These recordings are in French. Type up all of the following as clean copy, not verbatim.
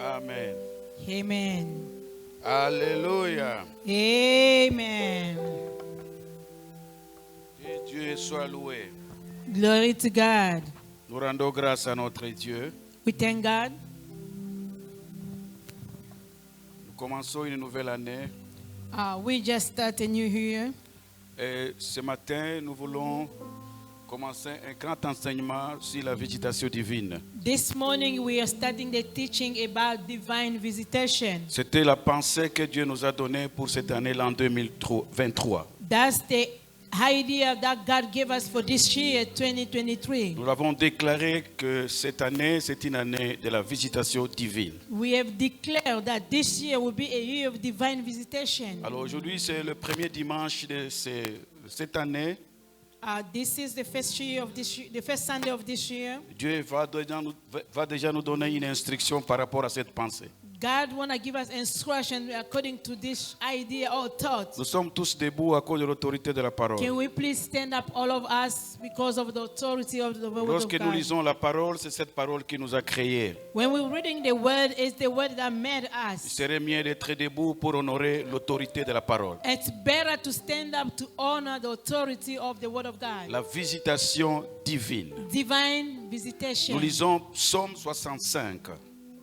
Amen. Amen. Alléluia. Amen. Que Dieu soit loué. Glory to God. Nous rendons grâce à notre Dieu. We thank God. Nous commençons une nouvelle année. We just start a new year. Et ce matin, nous voulons commencer un grand enseignement sur la visitation divine. This morning we are starting the teaching about divine visitation. C'était la pensée que Dieu nous a donnée pour cette année, l'an 2023. That's the idea that God gave us for this year, 2023. Nous l'avons déclaré que cette année, c'est une année de la visitation divine. We have declared that this year will be a year of divine visitation. Alors aujourd'hui, c'est le premier dimanche de cette année. This is the first year of this year, the first Sunday of this year. Dieu va déjà nous donner une instruction par rapport à cette pensée. God want to give us instruction according to this idea or thought. Nous sommes tous debout à cause de l'autorité de la parole. Can we please stand up, all of us, because of the authority of the word of Lorsque nous God? lisons la parole, c'est cette parole qui nous a créés. When we're reading the word, it's the word that made Il us. serait mieux d'être debout pour honorer l'autorité de la parole. It's better to stand up to honor the authority of the word of God. La visitation divine. Divine Nous visitation. lisons Psaume 65.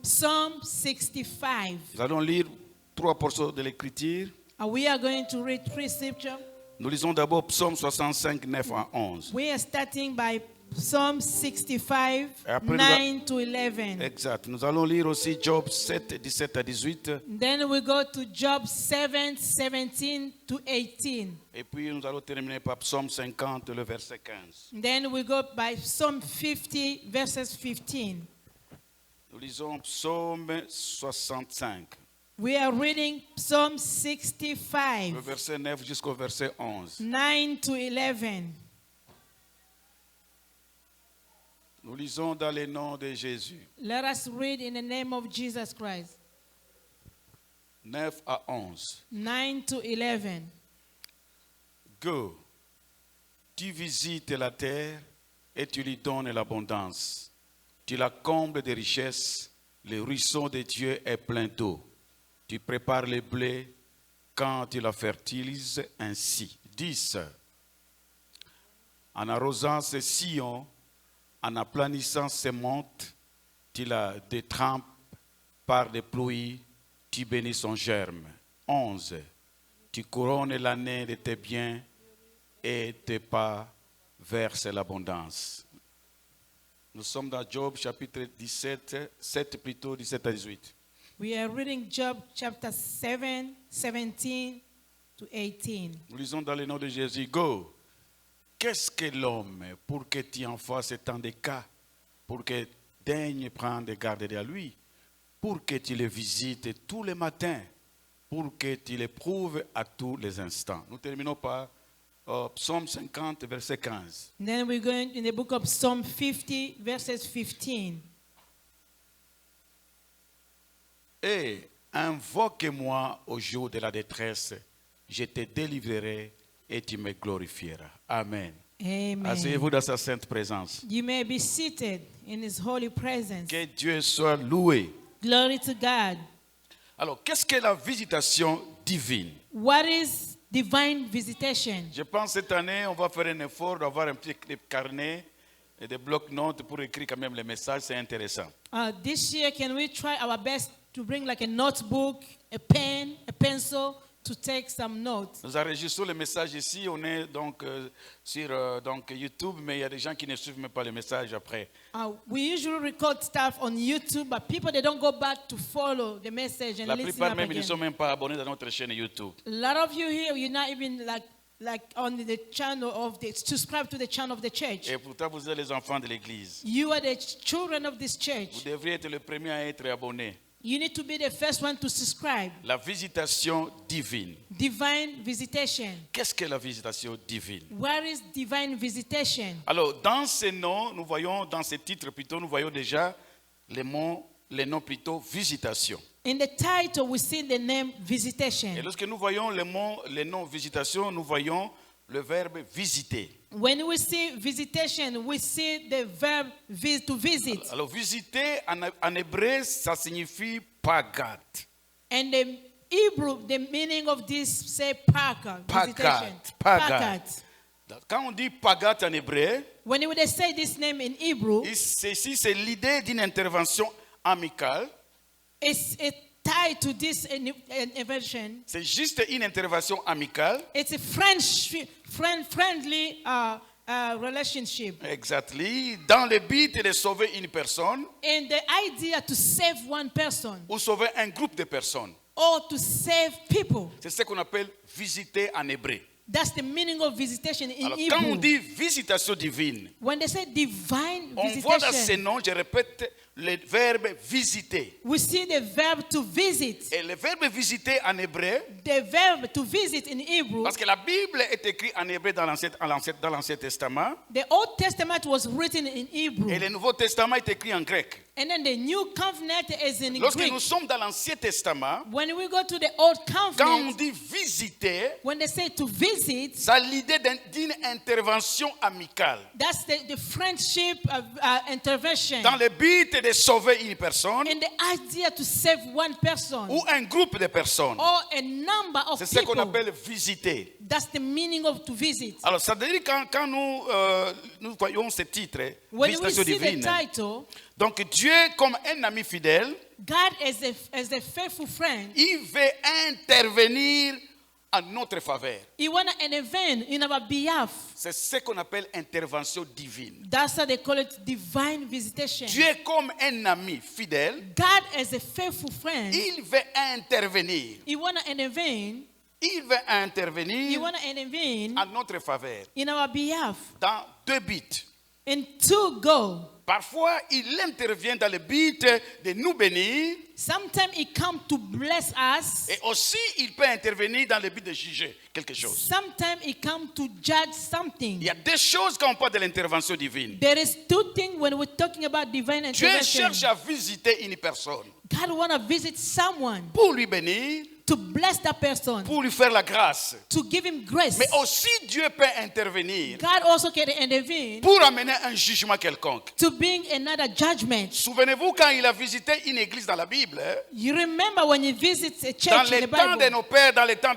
Psalm 65. Nous allons lire 3 portions de l'écriture. We are going to read 3 scriptures. Nous lisons d'abord Psaume 65, 9 à 11. We are starting by Psalm 65, Après, 9 to 11. Exact. Nous allons lire aussi Job 7, 17 à 18. Then we go to Job 7, 17 to 18. Et puis nous allons terminer par Psaume 50, le verset 15. Then we go by Psalm 50, verses 15. Nous lisons Psaume 65, We are reading Psalm le 65, verset 9 jusqu'au verset 11. 9 to 11. Nous lisons dans le nom de Jésus. Let us read in the name of Jesus Christ. 9 à 11. 9 to 11. Go, tu visites la terre et tu lui donnes l'abondance. Tu la combles de richesses, le ruisseau de Dieu est plein d'eau. Tu prépares le blé quand tu la fertilises ainsi. 10. En arrosant ses sillons, en aplanissant ses montes, tu la détrempes par des pluies, tu bénis son germe. 11. Tu couronnes l'année de tes biens et tes pas versent l'abondance. Nous sommes dans Job chapitre 17, 7 plutôt, 17 à 18. We are reading Job chapter 7, 17 to 18. Nous lisons dans le nom de Jésus. Go. Qu'est-ce que l'homme pour que tu en fasses tant de cas, pour que daignes prendre garde de lui, pour que tu le visites tous les matins, pour que tu l'éprouves à tous les instants. Nous terminons par Psaume 50, verset 15. Then we're going in the book of Psalm 50, verses 15. Et invoque-moi au jour de la détresse, je te délivrerai et tu me glorifieras. Amen. Amen. Asseyez-vous dans sa sainte présence. You may be seated in his holy presence. Que Dieu soit loué. Glory to God. Alors, qu'est-ce que la visitation divine? What is divine visitation? Je pense cette année, on va faire un effort d'avoir un petit carnet et des blocs-notes pour écrire quand même les messages, c'est intéressant. This year, can we try our best to bring like a notebook, a pen, a pencil to take some notes? Nous enregistrons les messages ici, on est donc sur YouTube, mais il y a des gens qui ne suivent même pas les messages après. We usually record stuff on YouTube, but people, they don't go back to follow the message and La listen plupart up même, ils ne again. sont même pas abonnés dans notre chaîne YouTube. A lot of you here, you're not even like on the channel of the, subscribe to the channel of the church. Et pourtant, vous êtes les enfants de l'église. You are the children of this Vous church. devriez être le premier à être abonné. You need to be the first one to subscribe. La visitation divine. Divine visitation. Qu'est-ce que la visitation divine? Where is divine visitation? Alors, dans ces noms, nous voyons, dans ces titres plutôt, nous voyons déjà les noms plutôt visitation. In the title, we see the name visitation. Et lorsque nous voyons les noms visitation, nous voyons le verbe visiter. When we see visitation, we see the verb to visit. Alors, visiter en hébreu, ça signifie pagat. And the Hebrew, the meaning of this say pagat. Visitation. Pagat. Quand on dit pagat en hébreu, When they say this name in Hebrew, ici c'est l'idée d'une intervention amicale. it's tied to this invention. C'est juste une intervention amicale. It's a friendly relationship. Exactly. Dans le but de sauver une personne And the idea to save one person ou sauver un groupe de personnes. or to save people. C'est ce qu'on appelle visiter en hébreu. That's the meaning of visitation in Alors, quand on Hebrew. dit visitation divine, When they say divine on voit dans ces visitation, noms, je répète, le verbe visiter. we see the verb to visit. Et le verbe visiter en hébreu, The verb to visit in Hebrew, parce que la Bible est écrite en hébreu dans l'Ancien Testament, the Old Testament was written in Hebrew. et le Nouveau Testament est écrit en grec. And then the New Covenant is in Lorsque Greek. nous sommes dans l'Ancien Testament, When we go to the Old quand on Covenant, dit visiter, when they say to visit, ça a l'idée d'une intervention amicale. that's the friendship intervention. Dans le but de sauver une personne And the idea to save one person ou un groupe de personnes. or a number of C'est ce qu'on people. appelle visiter. That's the meaning of to visit. Alors, ça veut dire quand nous voyons ce titre, When we visitation see the divine. title, Donc, Dieu, comme un ami fidèle, God as a faithful friend, il veut intervenir en notre faveur. He want to intervene in our behalf. C'est ce qu'on appelle intervention divine. That's how they call it divine visitation. Dieu, comme un ami fidèle, God as a faithful friend, il veut intervenir. He want to intervene. Il veut He intervenir want to intervene en notre faveur in our behalf. dans deux buts. And to go. Parfois, il intervient dans le but de nous bénir Sometimes He come to bless us. et aussi il peut intervenir dans le but de juger quelque chose. Sometimes He come to judge something. Il y a deux choses quand on parle de l'intervention divine. There is two things when we're talking about divine Dieu intervention. cherche à visiter une personne God want to visit someone pour lui bénir, to bless that person, pour lui faire la grâce. to give him grace. Mais aussi Dieu peut intervenir God also can intervene pour amener un jugement quelconque. to bring another judgment. Souvenez-vous quand il a visité une église dans la Bible, You remember when you visit a dans church in le the temps de Bible, nos pères, dans le temps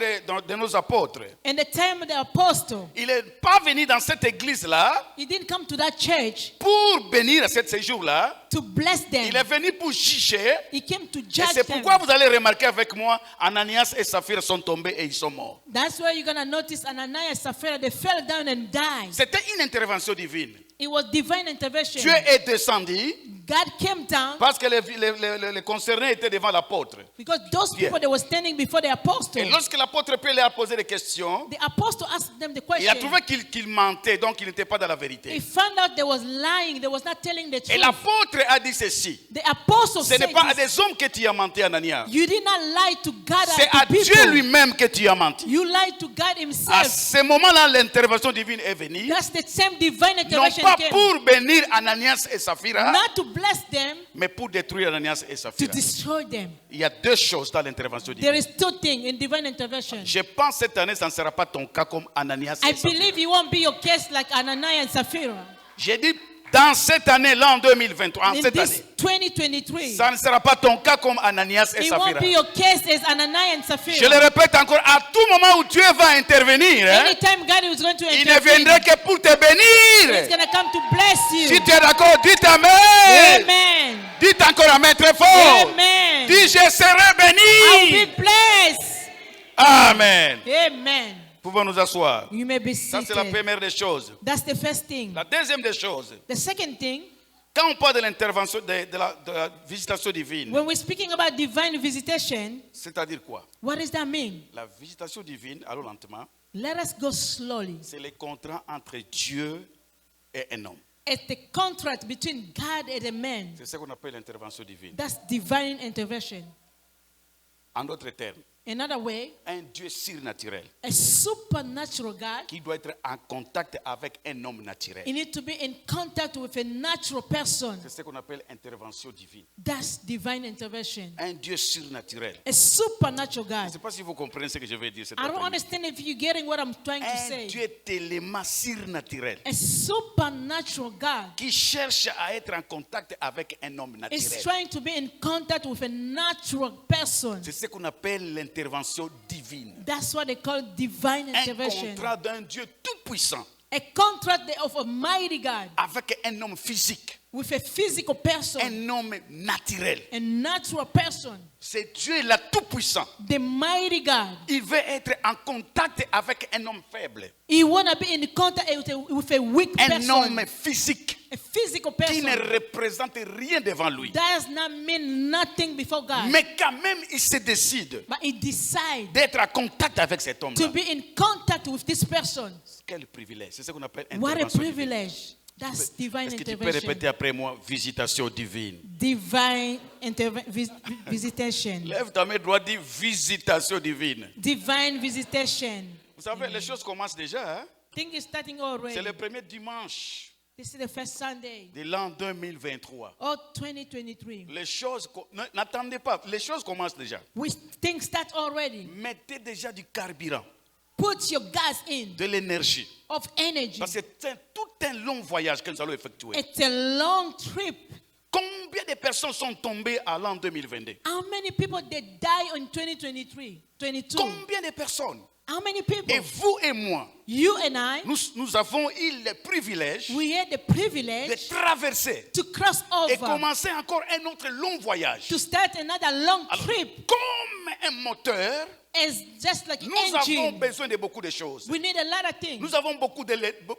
de nos apôtres, in the time of the apostle, il n'est pas venu dans cette église-là he didn't come to that church pour bénir à ce séjour-là. to bless them. Il est venu pour juger. He came to Et judge c'est them. pourquoi vous allez remarquer avec moi, Ananias et Saphir sont tombés et ils sont morts. That's why you're going to notice Ananias and Sapphira, they fell down and died. C'était une intervention divine. It was divine intervention. Dieu est descendu God came down parce que les concernés étaient devant l'apôtre. because those people that were standing before the apostle, Et lorsque l'apôtre Pierre leur a posé des questions, the apostle asked them the il a question. trouvé qu'il mentait, donc il n'était pas dans la He vérité. found out they was lying. They was not telling the Et truth. l'apôtre a dit ceci: The apostle ce said n'est pas à this, des hommes que tu as menti, Ananias. you did not lie to God C'est and à to Dieu people. lui-même que tu as menti. You lied to God À himself. ce moment-là, l'intervention divine est venue. That's the same divine Non intervention pas came. pour bénir Ananias et Saphira, Not to bless them, mais pour détruire Ananias et to Saphira. destroy them. Il y a deux choses dans l'intervention There divine. is two things in divine intervention. Je pense cette année, ça ne sera pas ton cas comme Ananias I et Saphira. believe it won't be your case like Ananias and Sapphira. J'ai dit dans cette année, l'an 2023, en In cette this année, 2023, ça ne sera pas ton cas comme Ananias et it won't Saphira. be your case as Ananias and Je le Sapphira. répète encore, à tout moment où Dieu va intervenir, hein, Anytime God is going to il ne intervene, viendra que pour te He's bénir. going to come to bless Si you. tu es d'accord, dites Amen. Amen. Dites encore Amen très fort. Amen. Dis, je serai I'll béni. be blessed. Amen. Amen. Pouvons nous asseoir. You may be Ça, c'est la seated. première des choses. That's the first thing. La deuxième des choses, The second thing, quand on parle de l'intervention, de la visitation divine, when we're speaking about divine visitation, c'est-à-dire quoi? what does that mean? La visitation divine, allons lentement, Let us go slowly. c'est le contrat entre Dieu et un homme. It's the contract between God and a man. C'est ce qu'on appelle l'intervention divine. That's divine intervention. En d'autres termes, Another way, un Dieu surnaturel a supernatural God. qui doit être en contact avec un homme naturel. You need to be in contact with a natural person. C'est ce qu'on appelle intervention divine. That's divine intervention. Un Dieu surnaturel. A supernatural Je ne God. sais pas si vous comprenez ce que je veux dire. Cet I don't après-midi. understand if you're getting what I'm trying to Un say. Dieu tellement surnaturel A supernatural God qui cherche à être en contact avec un homme is naturel. trying to be in contact with a natural person. C'est ce qu'on appelle l'intervention divine. That's what they call divine Un intervention. contrat d'un Dieu tout-puissant A contract of a mighty God avec un homme physique, with a physical person, un homme naturel. a natural person. C'est Dieu là tout-puissant. The mighty God. Il veut être en contact avec un homme faible, He want to be in contact with a weak un person, homme physique a physical qui ne person. représente rien devant lui. Does not mean nothing before God. Mais quand même, il se décide But he decides d'être en contact avec cet to homme-là. be in contact with this person. Quel privilège. C'est ce qu'on appelle What a intervention divine. privilege. That's divine Est-ce que tu peux intervention. répéter après moi, visitation divine? Divine visitation. Lève ta main droite, dis visitation divine. Divine visitation. Vous savez, les choses commencent déjà. Hein? Thing is starting C'est already. le premier dimanche This is the first Sunday. de l'an 2023. Oh, 2023. Les choses, n'attendez pas, les choses commencent déjà. Things start already. Mettez déjà du carburant, Put your gas in de l'énergie. of energy. Parce que c'est tout un long voyage que nous allons effectuer. It's a long trip. Combien de personnes sont tombées à l'an 2022? How many people they die in 2023, 22? Combien de personnes? How many people? Et vous et moi, You and I, nous avons eu le privilège we had the de privilege traverser to cross et over, commencer encore un autre long voyage. to start another long Alors, trip. comme un moteur, It's just like nous avons engine. besoin de beaucoup de choses. We need a lot of things. Nous avons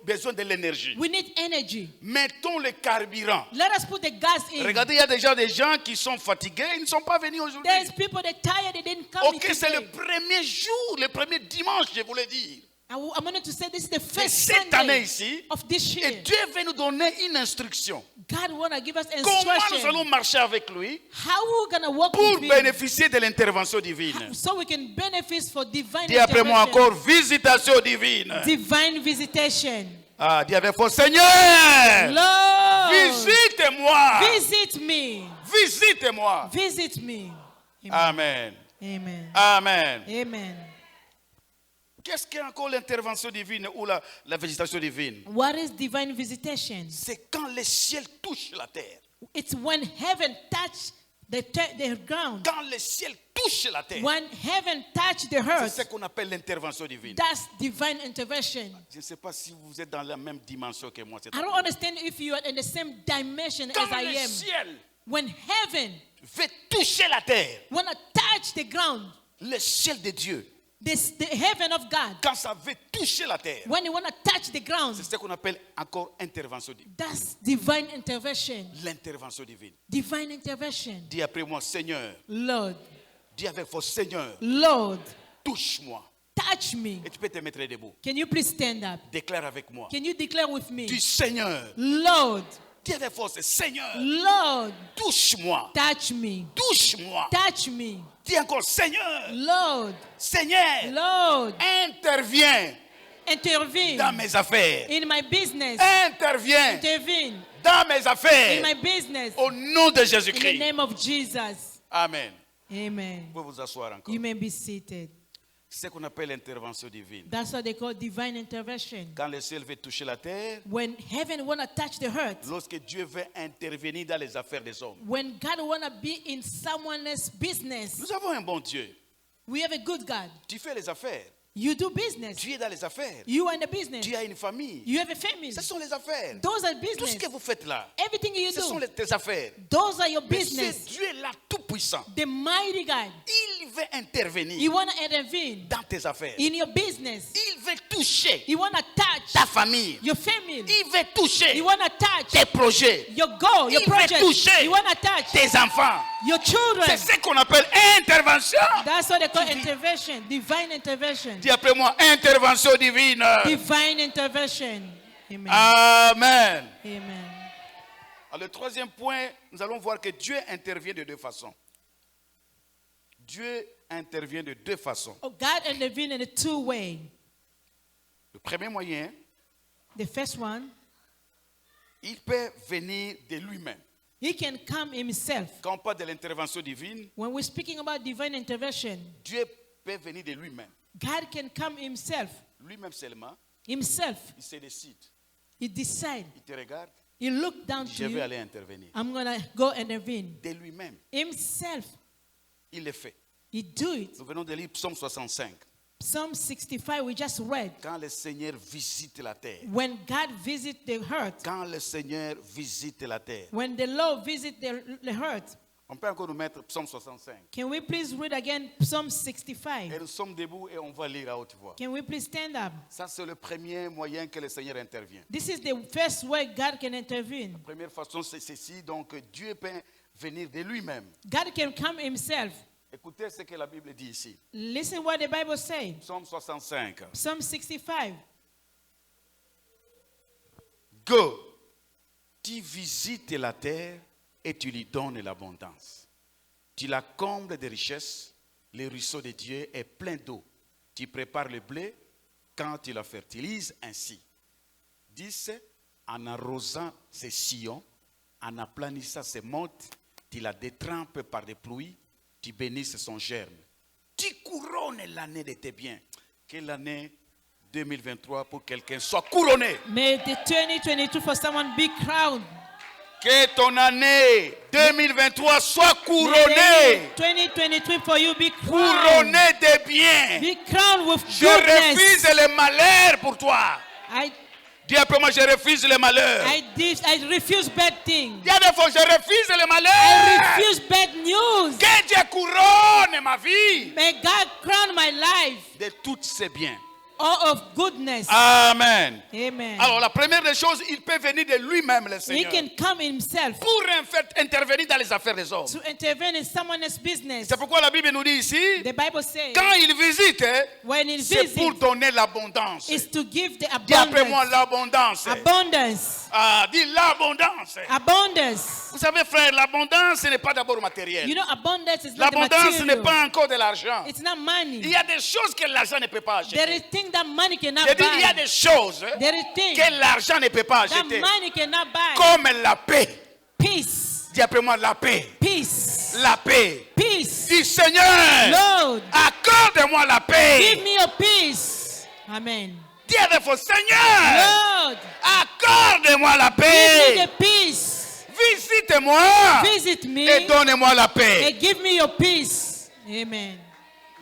besoin de l'énergie. We need energy. Mettons le carburant. Let us put the gas in. Regardez, il y a déjà des gens qui sont fatigués, ils ne sont pas venus aujourd'hui. There's people that tired, they didn't come Ok, c'est today. le premier jour, le premier dimanche, je voulais dire. I wanted to say this is the Et first cette année Sunday ici, of this et year. Dieu veut nous donner une instruction. God want to give us Comment nous instruction. allons marcher avec lui How we're going to walk pour with him bénéficier de l'intervention divine. so we can benefit for divine Dis après moi intervention. encore, visitation divine. Divine visitation. Ah, dis avec force, Seigneur, Lord, visite-moi. visit me. Visite-moi. Visit me. Amen. Amen. Amen. Amen. Qu'est-ce qu'est encore l'intervention divine ou la visitation divine? What is divine visitation? C'est quand le ciel touche la terre. It's when heaven touch the ground. Quand le ciel touche la terre. When heaven touch the C'est ce earth, qu'on appelle l'intervention divine. that's divine intervention. Je ne sais pas si vous êtes dans la même dimension que moi. I don't understand if you are in the same dimension Quand as I le am. ciel When heaven veut toucher la terre, wanna touch the ground, le ciel de Dieu, the heaven of God, quand ça veut toucher la terre, when you wanna touch the ground, c'est ce qu'on appelle encore intervention divine. that's divine intervention. L'intervention divine. Divine intervention. Dis après moi, Seigneur. Lord, Dis avec force, Seigneur, Lord, touche-moi. touch me. Et tu peux te mettre debout. Can you please stand up? Déclare avec moi. Can you declare with me? Dis Seigneur. Lord, Dis avec force, Seigneur, Lord, touche-moi. touch me. Touche-moi. Touch me. Dis encore, Seigneur. Lord, Seigneur, Lord, interviens intervene dans mes affaires. in my business. Interviens Intervene dans mes in affaires. my business. Au nom de In the Jésus-Christ. name of Jesus. Amen. Amen. Vous pouvez vous asseoir encore. You may be seated. C'est ce qu'on appelle l'intervention divine. That's what they call divine intervention. Quand le ciel veut toucher la terre, When heaven wanna touch the earth, lorsque Dieu veut intervenir dans les affaires des hommes. when God wanna be in someone else's business, Nous avons un bon Dieu. we have a good God. Tu fais les affaires. You do business. Tu es dans les affaires. You are in the business. Tu as une famille. You have a family. Ce sont les affaires. Those are Tout ce business. que vous faites là, Everything you ce sont do, tes affaires. those are your Mais business. ce Dieu là tout puissant, The mighty God, il veut intervenir you wanna intervene dans tes affaires. in your business. Il veut toucher You wanna touch ta famille. your family. Il veut toucher You wanna touch tes projets, your goal, your Il veut project. toucher You wanna touch tes enfants. your children. C'est ce qu'on appelle intervention. That's what they call intervention, divine intervention. Dis après moi, intervention divine. Divine intervention. Amen. Amen. Amen. Alors, le troisième point, nous allons voir que Dieu intervient de deux façons. Dieu intervient de deux façons. Oh, God intervened in a two-way. Le premier moyen, The first one, il peut venir de lui-même. he can come himself. Quand on parle de l'intervention divine, When we're speaking about divine intervention, Dieu peut venir de lui-même. God can come himself. Lui-même seulement, Himself. il se décide. He decide. Il te regarde, He look down je to vais you. aller intervenir. I'm gonna go intervene. De lui-même, Himself. il le fait. He do it. Nous venons de lire Psaume 65. Psalm 65 we just read. Quand le Seigneur visite la terre. When God visit the earth. Quand le Seigneur visite la terre. When the Lord visit the earth. On peut encore nous mettre Psaume 65. Can we please read again Psalm 65? Et nous sommes debout et on va lire à haute voix. Can we please stand up? Ça, c'est le premier moyen que le Seigneur intervient. This is the first way God can intervene. La première façon, c'est ceci. Donc, Dieu peut venir de lui-même. God can come himself. Écoutez ce que la Bible dit ici. Listen what the Bible says. Psaume 65. Psalm 65. Go, tu visites la terre et tu lui donnes l'abondance. Tu la combles de richesses, le ruisseau de Dieu est plein d'eau. Tu prépares le blé quand tu la fertilises ainsi. 10. En arrosant ses sillons, en aplanissant ses montes, tu la détrempes par des pluies, tu bénisses son germe. Tu couronnes l'année de tes biens. Que l'année 2023 pour quelqu'un soit couronné. May the 2022 for someone be crowned. Que ton année 2023 soit couronnée. 2023 for you be crowned. Couronnée de biens. Be crowned with Je refuse goodness. le malheur pour toi. I Dis après moi, je refuse le malheur. I refuse bad things. Dis à des fois, je refuse le I malheur. refuse bad news. Que Dieu couronne ma vie May God crown my life de tous ses biens. all of goodness. Amen. Amen. Alors la première des choses, il peut venir de lui-même, le He Seigneur, can come himself pour en fait intervenir dans les affaires des hommes. to intervene in someone else's business. C'est pourquoi la Bible nous dit ici, The Bible says quand il visite, when he c'est pour visits, donner l'abondance. is to give the Dis après moi abundance. l'abondance. Abundance. Ah, dis l'abondance. Abundance. Vous savez, frère, l'abondance, ce n'est pas d'abord matériel. You know, abundance is not the L'abondance n'est material. pas encore de l'argent. It's not Il money. y a des choses que l'argent ne peut pas There acheter. is things that money cannot Je dis, il y a buy. des choses There is things que l'argent ne peut pas that acheter. money cannot buy. Comme la paix. Peace. Dis après moi la paix. Peace. La paix. Peace. Dis Seigneur, Lord, accorde-moi la give paix. me your peace. Amen. Dis à des fois, Seigneur, Lord, accorde-moi la give me paix. the peace. Visite-moi Visit me et donne-moi la paix. and give me your peace. Amen.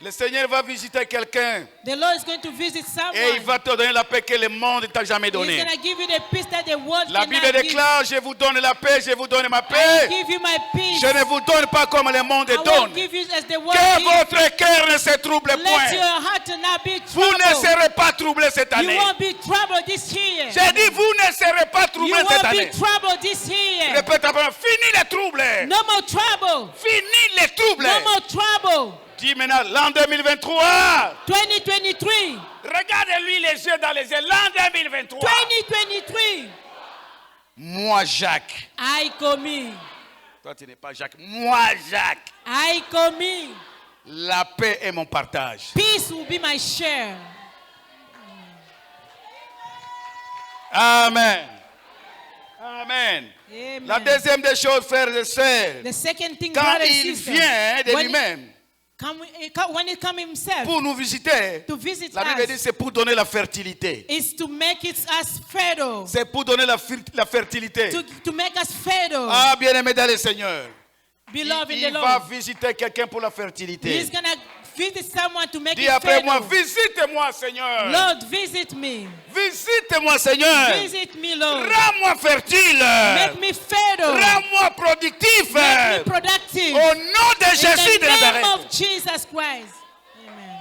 Le Seigneur va visiter quelqu'un The Lord is going to visit someone. et il va te donner la paix que le monde ne t'a jamais He's donnée. going to give you the peace that the world La Bible cannot give. déclare, je vous donne la paix, je vous donne ma I paix. give you my peace. Je ne vous donne pas comme le monde I donne. won't give you as the world Que gives. votre cœur ne se trouble Let your point. heart not be Vous ne troubled. serez pas troublés cette You année. won't be troubled this year. J'ai dit, vous ne serez pas You troublés cette won't année. be troubled this year. Répète après, fini les troubles. No more trouble. Fini les troubles. No more trouble. Dis maintenant, l'an 2023. 2023. Regardez-lui les yeux dans les yeux. L'an 2023. 2023. Moi, Jacques. I commis. Toi, tu n'es pas Jacques. Moi, Jacques. I commis. La paix est mon partage. Peace will be my share. Amen. Amen. Amen. La deuxième des choses, frères et sœurs, The second thing, quand brothers and il sisters, vient de when lui-même when he come himself pour nous visiter, to visit la Bible dit us, c'est pour donner la fertilité. is to make it us fertile. C'est pour donner la fertilité. To make us fertile. Ah, bien-aimé dans le Seigneur. Beloved in Il the va Lord. visiter quelqu'un pour la fertilité. He's going to visit someone to make Dis it après moi, fertile. visite-moi, Seigneur. Lord, visit me. Visite-moi, Seigneur. Visit me, Lord. Rends-moi fertile. Make me fertile. Rends-moi productif. Make me productive. Au nom de In Jésus de the name Nazareth. of Jesus Christ. Amen.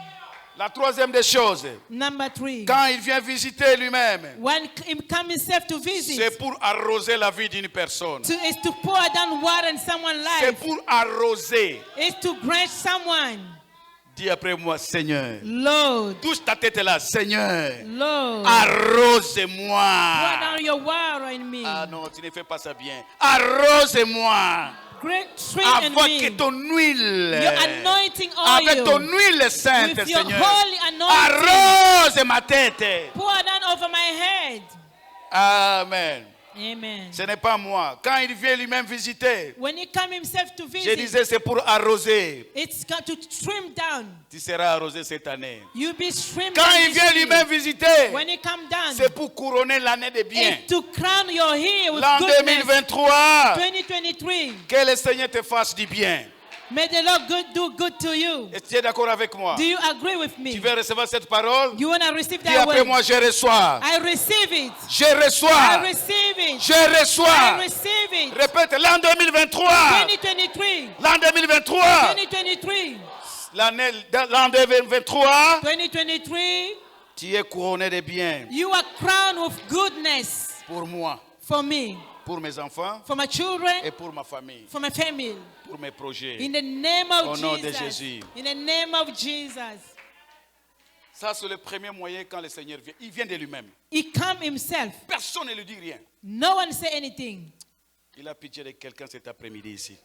La troisième des choses, Number 3. quand il vient visiter lui-même, When he comes himself to c'est visit, pour arroser la vie d'une personne. is to pour down water in someone's C'est life. pour arroser. Is to grant someone. Dis après moi, Seigneur. Lord, Touche ta tête là, Seigneur. Lord, Arrose-moi. pour down your water in me. Ah non, tu ne fais pas ça bien. Arrose-moi. great strength in Avec me. ton huile. Your anointing Avec ton oil. huile sainte, With your Seigneur. holy anointing. Arrose ma tête. Pour down over my head. Amen. Amen. Ce n'est pas moi. Quand il vient lui-même visiter, When he come himself to je visit, disais c'est pour arroser. it's got to stream down. Tu seras arrosé cette année. You be streamed Quand down il this vient year. lui-même visiter, When he come down, c'est pour couronner l'année de bien. it's to crown your hair with L'an goodness. 2023, 2023. que le Seigneur te fasse du bien. May the Lord do good to you. Est-ce que tu es d'accord avec moi? Do you agree with Tu me? veux recevoir cette parole? You want to receive Dis that après word? moi, je reçois. I receive it. Je I reçois. receive it. Je I reçois. receive it. Répète, l'an 2023. 2023. L'an 2023. 2023. L'an 2023. 2023. Tu es couronné de bien You are crowned with goodness pour moi, for me, pour mes enfants for my children, et pour ma famille, for my family. pour mes projets. In the name of Au nom de Jesus. Jésus. In the name of Jesus. Ça, c'est le premier moyen quand le Seigneur vient. Il vient de lui-même. He come himself. Personne ne lui dit rien. No one say anything. Il a pitié de quelqu'un cet après-midi ici.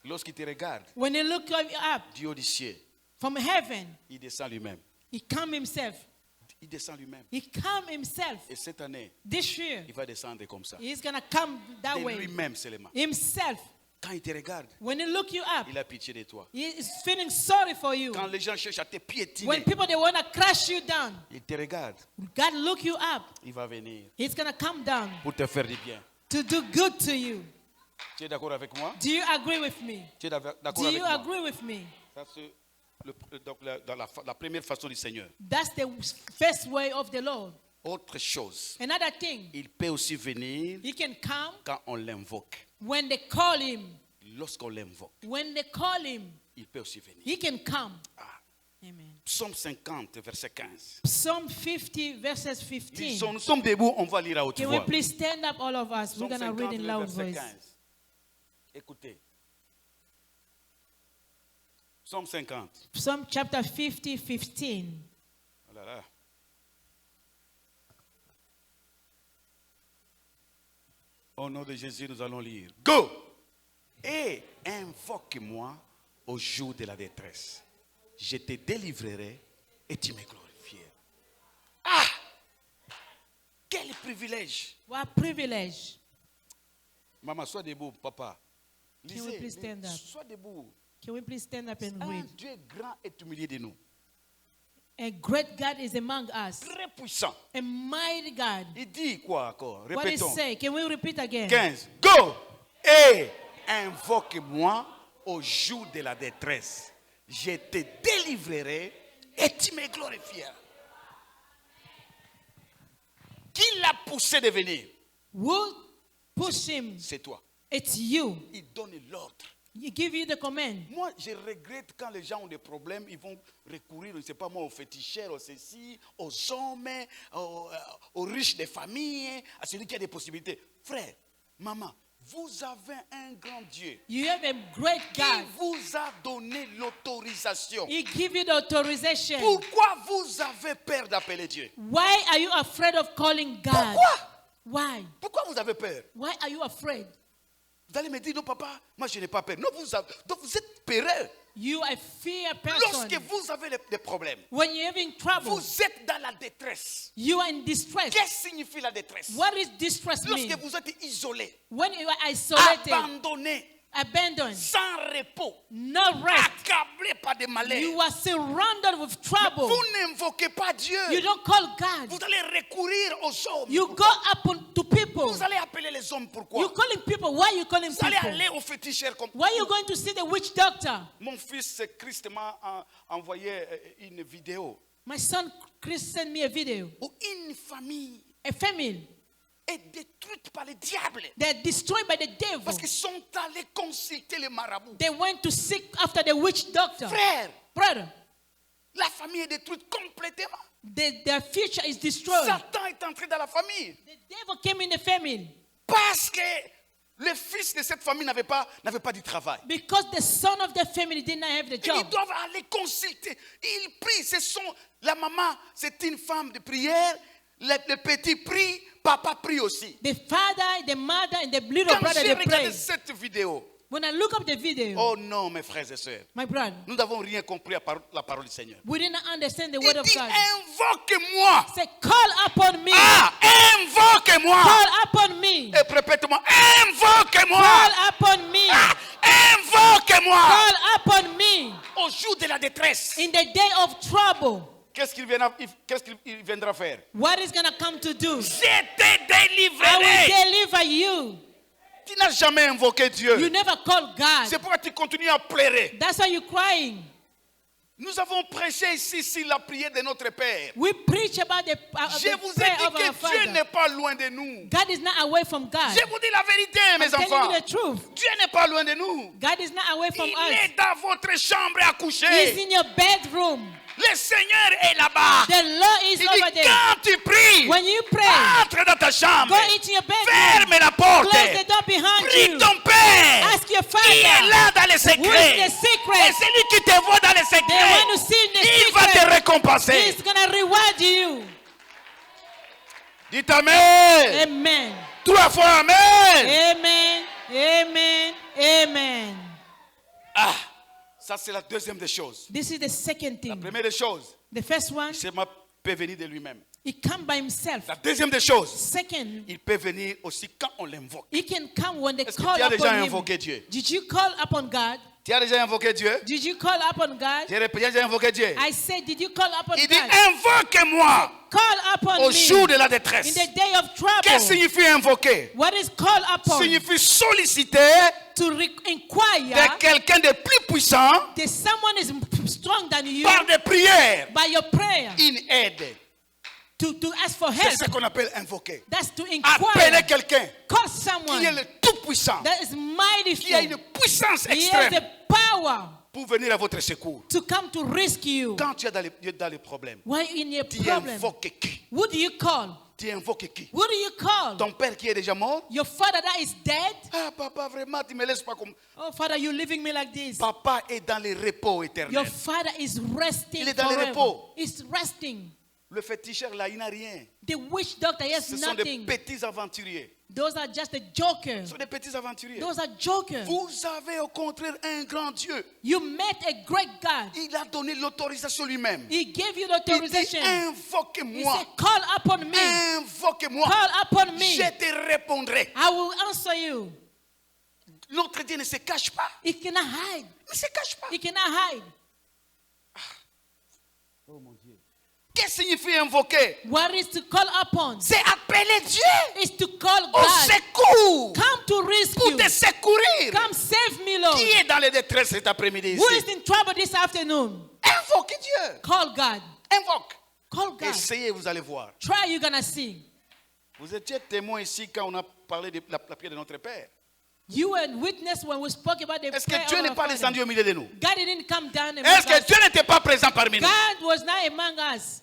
Lorsqu'il te regarde When he look up du haut du ciel, from heaven, il descend lui-même. he come himself. Il descend lui-même. He come himself. Et cette année, This year, il va descendre comme ça. he's gonna come that De way. lui-même seulement. Himself. Quand il te regarde, When he look you up, il a pitié de toi. he is feeling sorry for you. Quand les gens cherchent à te When piétiner, people they wanna crush you down, il te regarde. God look you up. Il va venir He's gonna come down pour te faire du bien. to do good to you. Tu es d'accord avec moi? Do you agree with me? Tu es d'accord Do avec you moi? agree with me? Ça, c'est donc dans la première façon du Seigneur. That's the first way of the Lord. Autre chose, Another thing, il peut aussi venir he can come quand on l'invoque. when they call him. Lorsqu'on l'invoque, When they call him, il peut aussi venir. he can come. Ah. Amen. Psaume 50, verset 15. Psalm 50, verses 15. Nous sommes debout, on va lire à haute Can we voix. please stand up, all of us? We're Psaume going to read 50, in loud verset voice. 15. Écoutez. Psaume 50. Psalm chapter 50, 15. Oh là là. Au nom de Jésus, nous allons lire. Go! Et invoque-moi au jour de la détresse. Je te délivrerai et tu me glorifieras. Ah! Quel privilège! What privilege. Maman, sois debout, papa. Can we please stand up? Sois debout. Can we please stand up and Un read? Dieu grand est au milieu de nous. A great God is among us. Très puissant. A mighty God. Il dit quoi encore? What did it Répétons. say? Can we repeat again? 15. Go! Et invoque-moi au jour de la détresse. Je te délivrerai et tu me glorifieras. Qui l'a poussé de venir? Who push him? C'est toi. It's you. Il donne l'ordre. He give you the command. Moi, je regrette quand les gens ont des problèmes, ils vont recourir, je ne sais pas moi, aux féticheurs, aux ceci, aux hommes, aux riches des familles, à celui qui a des possibilités. Frère, maman, vous avez un grand Dieu You have a great qui God. vous a donné l'autorisation. He give you the authorization. Pourquoi vous avez peur d'appeler Dieu? Why are you afraid of calling God? Pourquoi? Why? Pourquoi vous avez peur? Why are you afraid? Vous allez me dire, non papa, moi je n'ai pas peur. Non, donc vous êtes peureux. You are a fear person. Lorsque vous avez des problèmes, When you're having trouble, vous êtes dans la détresse. you are in distress. Qu'est-ce que signifie la détresse? What is distress mean? Lorsque vous êtes isolé, When you are isolated, abandonné, abandoned, sans repos, no rest, accablé par des malheurs, you are surrounded with trouble. vous n'invoquez pas Dieu. You don't call God. Vous allez recourir aux hommes. You go up to people. Vous allez appeler les hommes pourquoi? You calling people. Why are you calling Vous allez people? aller au féticheur comme Why are you going to see the witch doctor? Mon fils Christ m'a envoyé une vidéo My son Chris sent me a video. où une famille A family. est détruite par le diable. They're destroyed by the devil. Parce qu'ils sont allés consulter les marabouts. They went to seek after the witch doctor. Frère, Brother, la famille est détruite complètement. their future is destroyed. Satan est entré dans la famille. The devil came in the family Parce que le fils de cette famille n'avait pas du travail. because the son of the family did not have the Et job. ils doivent aller consulter. Ils prient. La maman, c'est une femme de prière. Le petit prie, papa prie aussi. The father, the mother, and the little Quand brother, j'ai they regardé pray. cette vidéo, When I look up the video, Oh non, mes frères et sœurs. my brother, Nous n'avons rien compris à la parole du Seigneur. we didn't understand the Il word of dit, God. invoque-moi. Say, call upon me. Ah, invoque-moi. Call upon me. Et répète-moi, invoque-moi. Call upon me. Ah, invoque-moi. Call upon me Au jour de la détresse. in the day of trouble. Qu'est-ce qu'il viendra faire? What is going to come to do? Je te I délivrerai. will deliver you. Tu n'as jamais invoqué Dieu. You never called God. C'est pourquoi tu continues à pleurer. That's why you're crying. Nous avons prêché ici sur la prière de notre Père. We preach about the Je vous ai prayer dit of our que Dieu Father. n'est pas loin de nous. God is not away from God. Je vous dis la vérité, mes I'm telling enfants. you the truth. Dieu n'est pas loin de nous. God is not away from Il us. est dans votre chambre à He's coucher. in your bedroom. Le Seigneur est là-bas. The Lord is Il over dit, there. quand tu pries, When you pray, entre dans ta chambre. go into your bedroom. Ferme la porte. Close the door behind Prie you. ton Père. Ask your Il est Father. là dans les Who secrets. is the Et secret? celui qui te voit dans les The secrets, one who sees the il va te secret. récompenser. He's going to reward you. Dites Amen. Amen. 3 fois Amen. Amen. Amen. Amen. Ah, ça c'est la deuxième des choses. This is the second La thing. première des choses, The first one, c'est peut venir de lui-même. he come by himself. La deuxième des choses, Second, il peut venir aussi quand on l'invoque. he can come when they Est-ce que call tu as déjà upon him. invoqué Dieu? Did you call upon God? Tu as déjà invoqué Dieu? Did you call upon God? Tu as déjà invoqué Dieu? I said, did you call upon Il dit, God? invoque-moi Call upon au me jour de la in détresse. the day of Qu'est-ce que trouble. signifie invoquer? What is called upon? Signifie solliciter To inquire de quelqu'un de plus puissant that someone is strong than you par des prières by your prayer une aide. to ask for C'est help. ce qu'on appelle invoquer. That's to Appeler inquire. quelqu'un Call qui est someone le tout puissant, that is mighty qui a une strong. puissance He has extrême the power pour venir à votre secours. to come to rescue you. Quand tu es dans les problèmes, When in your tu problem, invoques qui? who do you call? Tu invoques qui? Who do you call? Ton père qui est déjà mort? Your father that is dead? Ah, papa, vraiment, tu me laisses pas comme... Oh, Father, you're leaving me like this. Papa est dans le repos Your éternel. father is resting Il est dans le forever. repos. He's resting. Le féticheur là, il n'a rien. The witch doctor, he has Ce sont des nothing. petits aventuriers. Those are just the jokers. Ce sont des petits aventuriers. Those are jokers. Vous avez au contraire un grand Dieu. You met a great God. Il a donné l'autorisation lui-même. He gave you Il dit, authorization. He invoque-moi. said, call upon me. Invoque-moi. Call upon me. Je te répondrai. I will answer you. Notre Dieu ne se cache pas. He cannot hide. Il ne se cache pas. He cannot hide. Qu'est-ce que signifie invoquer? What is to call upon? C'est appeler Dieu Is to call au God. secours. Come to Pour rescue. te secourir. Come save me, Lord. Qui est dans les détresses cet après-midi Who ici? is in trouble this afternoon? Invoque Dieu. Call God. Invoque. Call God. Essayez, vous allez voir. Try, you're gonna see. Vous étiez témoin ici quand on a parlé de la prière de notre Père. You were witness when we spoke about the Est-ce prayer que Dieu of n'est our pas Father. descendu au milieu de nous? God didn't come down among Est-ce que us. Dieu n'était pas présent parmi nous? God was not among us.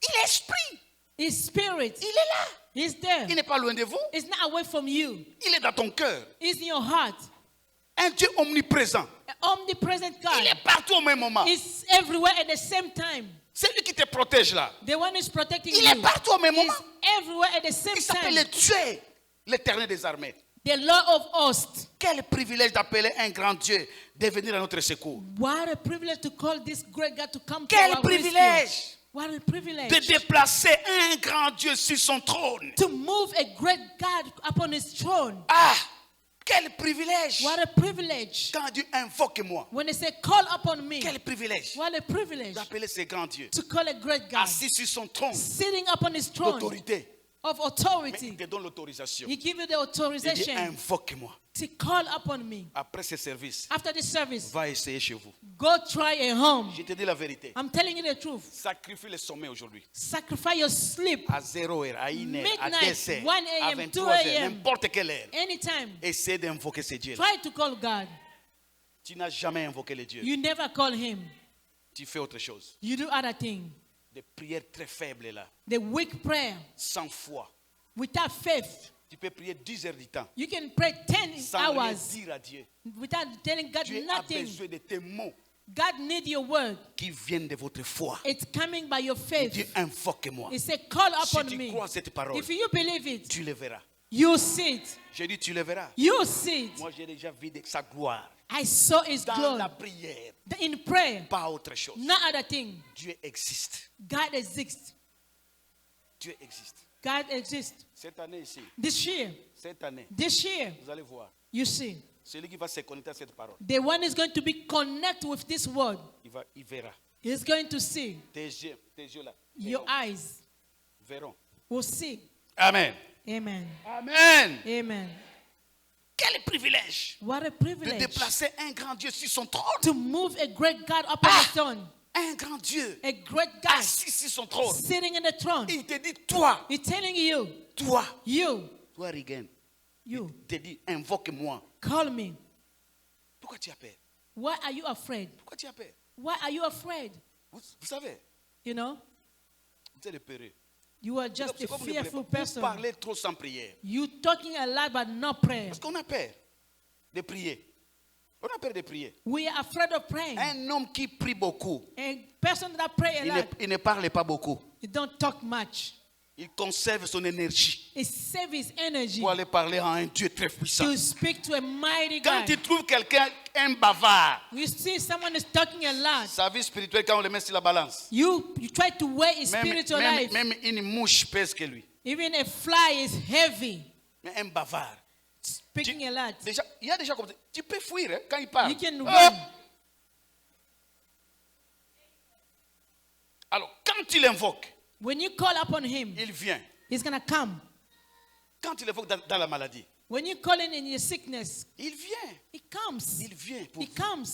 Il est esprit. His spirit. Il est là. He's there. Il n'est pas loin de vous. It's not away from you. Il est dans ton cœur. It's in your heart. Un Dieu omniprésent. An omnipresent Il God. est partout au même moment. Is everywhere at the same time. C'est lui qui te protège là. The one who's protecting Il you est partout au même is moment. everywhere at the same Il s'appelle time. le Dieu, l'Éternel des armées. The Lord of hosts. Quel privilège d'appeler un grand Dieu de venir à notre secours. What a privilege to call this great God to come to Quel our privilège rescue. What a privilege. de déplacer un grand Dieu sur son trône. To move a great God upon his throne. Ah, quel privilège. What a privilege. Quand Dieu invoque-moi, When they say call upon me. quel privilège What a privilege d'appeler ce grand Dieu to call a great God. assis sur son trône Sitting upon his throne d'autorité. of Mais il authority. te donne l'autorisation. He give you the Il dit authorization invoque-moi. to call upon me. Après ce service, After the service, va essayer chez vous. go try a home. Je te dis la vérité. I'm telling you the truth. Sacrifie le sommeil aujourd'hui. Sacrifice your sleep À 0h, à 1h, à Midnight, 2h, 1 à a.m., 23h, 2 a.m. n'importe quelle heure. anytime. Essaie d'invoquer ce Dieu. Try to call God. Tu n'as jamais invoqué le Dieu. You never call him. Tu fais autre chose. You do other thing. Des prières très faibles là, The weak prayer sans foi. without faith. Tu peux prier 10 heures du temps You can pray 10 sans rien hours dire à Dieu. without telling God Dieu a nothing. besoin de tes mots God needs your word. qui viennent de votre foi. It's coming by your Dieu faith. invoque-moi. He said, call Si upon tu me. crois cette parole, If you believe it, tu le verras. You see it. J'ai dit, tu le verras. You see it. Moi, j'ai déjà vu sa gloire I saw His dans glory la prière, in prayer. pas autre chose. No other thing. Dieu existe. God exists. Dieu existe. God exists. Cette année ici, This year, cette année, vous allez voir, you see, celui qui va se connecter à cette parole, the one is going to be connected with this word. il verra. He's going to see. Tes yeux là, Your eyes verront. will see. Amen. Amen. Amen. Amen. Quel privilège What a de privilege déplacer un grand Dieu sur son trône. to move a great God upon the throne. Un grand Dieu A great God assis sur son trône. sitting in the throne. Il te dit, toi, He's telling you, toi, you, Regan, you, il te dit, invoque-moi. call me. Pourquoi tu as peur? Why are you afraid? Pourquoi tu as peur? Why are you afraid? Vous savez, You know, vous êtes peureux. you are just C'est a comme vous ne fearful voulez pas. Vous person. parlez trop sans prière. You talking a lot but not prayer. Parce qu'on a peur de prier. On a peur de prier. We are afraid of praying. Un homme qui prie beaucoup, A person that pray a lot, il ne parle pas beaucoup. he don't talk much. Il conserve son énergie He save his energy pour aller parler à un Dieu très puissant. to speak to a mighty Quand God. il trouve quelqu'un, un bavard, You see someone is talking a lot. sa vie spirituelle, quand on le met sur la balance, You try to weigh his même, spiritual même, life. même une mouche pèse que lui. Even a fly is heavy. Mais un bavard. Speaking a lot. Déjà, il y a déjà comme ça. Tu peux fuir hein, quand il parle. You can Hop. run. Alors, quand il invoque, When you call upon him, il vient. he's going to come. Quand il invoque dans la maladie, When you call in your sickness, il vient. he comes. Il vient pour He vous. comes.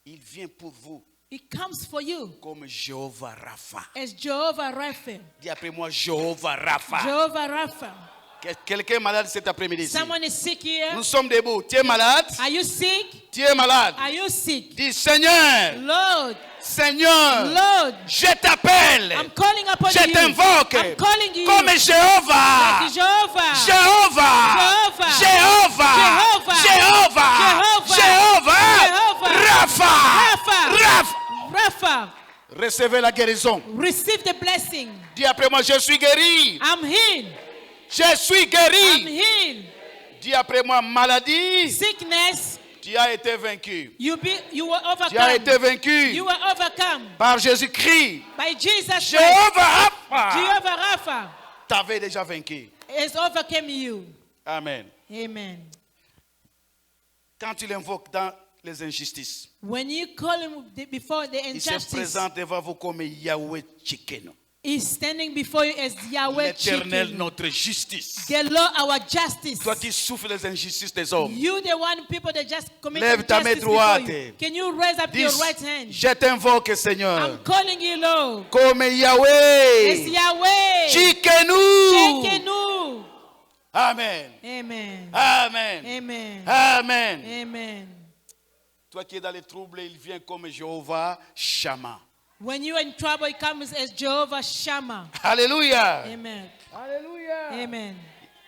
Il vient pour vous He comes for you comme Jéhovah Rapha. as Jehovah Rapha. Dis après moi Jéhovah Rapha. Jehovah Rapha. Quelqu'un est malade cet après-midi ici. Someone is sick here. Nous sommes debout. Tu es malade? Are you sick? Tu es malade? Are you sick? Dis Seigneur, Lord, Seigneur, Lord, je t'appelle. I'm calling upon Je you. t'invoque I'm calling you. comme Jéhovah. Like Jehovah. Jéhovah. Jéhovah. Jehovah. Jéhovah. Jehovah. Jéhovah. Rapha. Rapha. Rapha. Recevez la guérison. Receive the blessing. Dis après moi, je suis guéri. I'm healed. Je suis I'm guéri. healed. Dis après moi, maladie. Sickness, Tu as été vaincu. you were Tu as été overcome. vaincu You were overcome par Jésus-Christ. by Jesus Christ. Jéhovah Rapha Jehovah Rapha t'avait déjà vaincu. has overcome you. Amen. Amen. Quand tu l'invoques dans les injustices, When you call him before the il se injustice, présente devant vous comme Yahweh Tchikeno, he's standing before you as Yahweh l'Éternel, Chicken, notre justice. the Lord our justice. Toi qui souffres les injustices des hommes, You the one people that just commit Lève ta main injustice before droite. you. Can you raise up dis, your right hand? je t'invoque, Seigneur, I'm calling you, Lord. comme It's Yahweh Yahweh. Tchikenu. Shekenu. Amen. Amen. Amen. Amen. Amen. Amen. Toi qui es dans les troubles, il vient comme Jéhovah Shammah. When you are in trouble, it comes as Jehovah Shammah. Alléluia. Amen. Alléluia. Amen.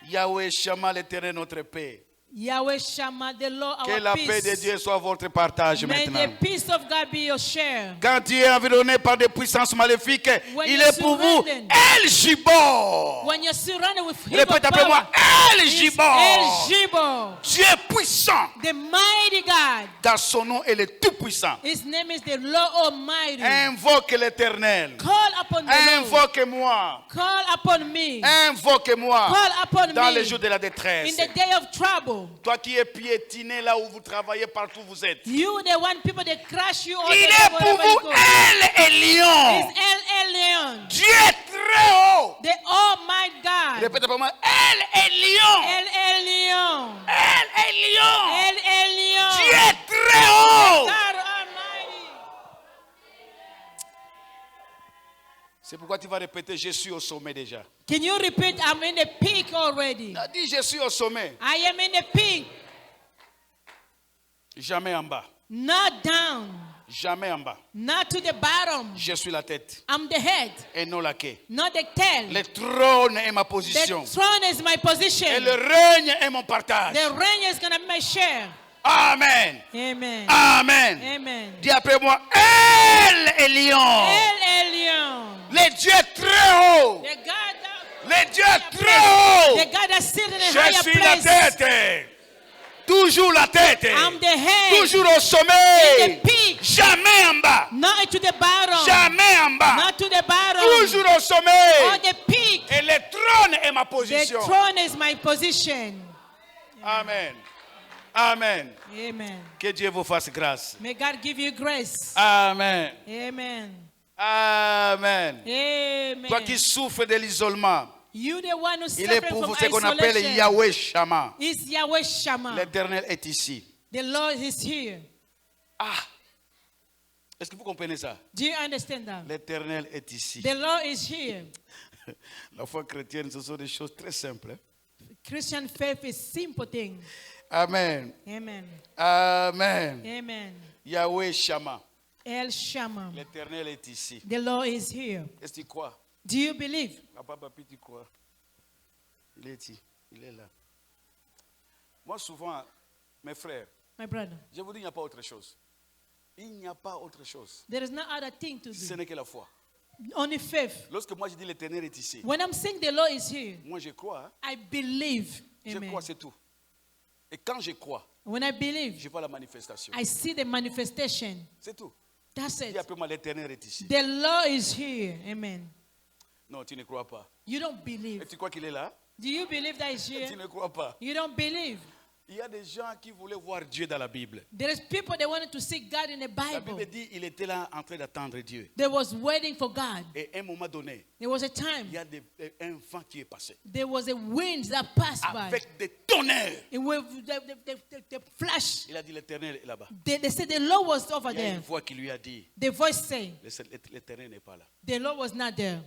Yahweh Shammah, l'Éternel, notre paix. Yahweh Shammah, the Lord Que our la paix de peace. Dieu soit votre partage May maintenant. the peace of God be your share. Quand tu es environné par des puissances maléfiques, When il you're est pour vous surrounded. El Gibor. When you're surrounded with evil Répète après moi, power, El it's Gibor. El Gibor, Dieu puissant. the mighty God. Dans son nom, il est tout puissant. His name is the Lord Almighty. Invoque l'Éternel. Call upon the Lord. Invoque-moi. Call upon me. Invoque-moi. Call upon Dans me les jours de la détresse. in the day of trouble. Toi qui es piétiné là où vous travaillez, partout où vous êtes. You the one people that crush you all Il the est time pour wherever you vous go. El Elion. It's El Elyon, Dieu très haut. the Almighty God. Répète après moi, El Elion. El Elyon, El Elion. El Elyon, Dieu très haut. God Almighty. C'est pourquoi tu vas répéter, je suis au sommet déjà. Can you repeat? I'm in the peak already. Dis, je suis au sommet. I am in the peak, Jamais en bas. not down, Jamais en bas. not to the bottom. Je suis la tête I'm the head, et non la queue. not the tail. Le trône est ma The position. throne is my Et position. le règne est mon partage. The reign is gonna be my share. Amen. Amen. Amen. Amen. Dis après moi, El Elion. El Elyon, Le Dieu très haut. the God that Le Dieu très haut. The God that sits in a Je higher suis la place. tête. Toujours la tête. I'm the head. Toujours au sommet. The peak. Jamais en bas. Not to the bottom. Jamais en bas. Not to the bottom. Toujours au sommet. On the peak. Et le trône est ma The position. throne is my position. Amen. Amen. Amen. Que Dieu vous fasse grâce. May God give you grace. Amen. Amen. Amen. Amen. Toi qui souffres de l'isolement, You the one who's il est suffering pour from vous ce qu'on appelle isolation. Yahweh Shammah. Is Yahweh Shammah. L'Éternel est ici. The Lord is here. Ah. Est-ce que vous comprenez ça? Do you understand that? L'Éternel est ici. The Lord is here. La foi chrétienne, ce sont des choses très simples. Hein? Christian faith is simple thing. Amen. Amen. Amen. Amen. Yahweh Shammah. El Shammah. L'Éternel est ici. The Lord is here. Est-ce que tu crois? Do you believe? Papa, papi, tu crois? Il est ici. Il est là. Moi, souvent, mes frères, My brother, je vous dis, il n'y a pas autre chose. Il n'y a pas autre chose. there is no other thing to Ce do. n'est que la foi. Only faith. Lorsque moi je dis l'Éternel est ici, When I'm saying the Lord is here, moi je crois. Hein? I believe. Je Amen. crois, c'est tout. Et quand je crois, When I believe, je vois la manifestation. I see the manifestation. C'est tout. That's Dis it. après moi, l'Éternel est ici. The Lord is here. Amen. Non, tu ne crois pas. You don't Et believe. tu crois qu'il est là? Do you believe that He's Tu here? ne crois pas. You don't believe. Il y a des gens qui voulaient voir Dieu dans la Bible. There is people that wanted to see God in the La Bible. Bible dit qu'il était là en train d'attendre Dieu. They was waiting for God. Et à un moment donné, There was a il time. y a un vent qui est passé. There was a wind that passed by. Avec des tonnerres. And with the flash. Il a dit l'Éternel est là-bas. They said the Lord was over Il y a une there. voix qui lui a dit, The voice saying, l'Éternel n'est pas là. the Lord was not there.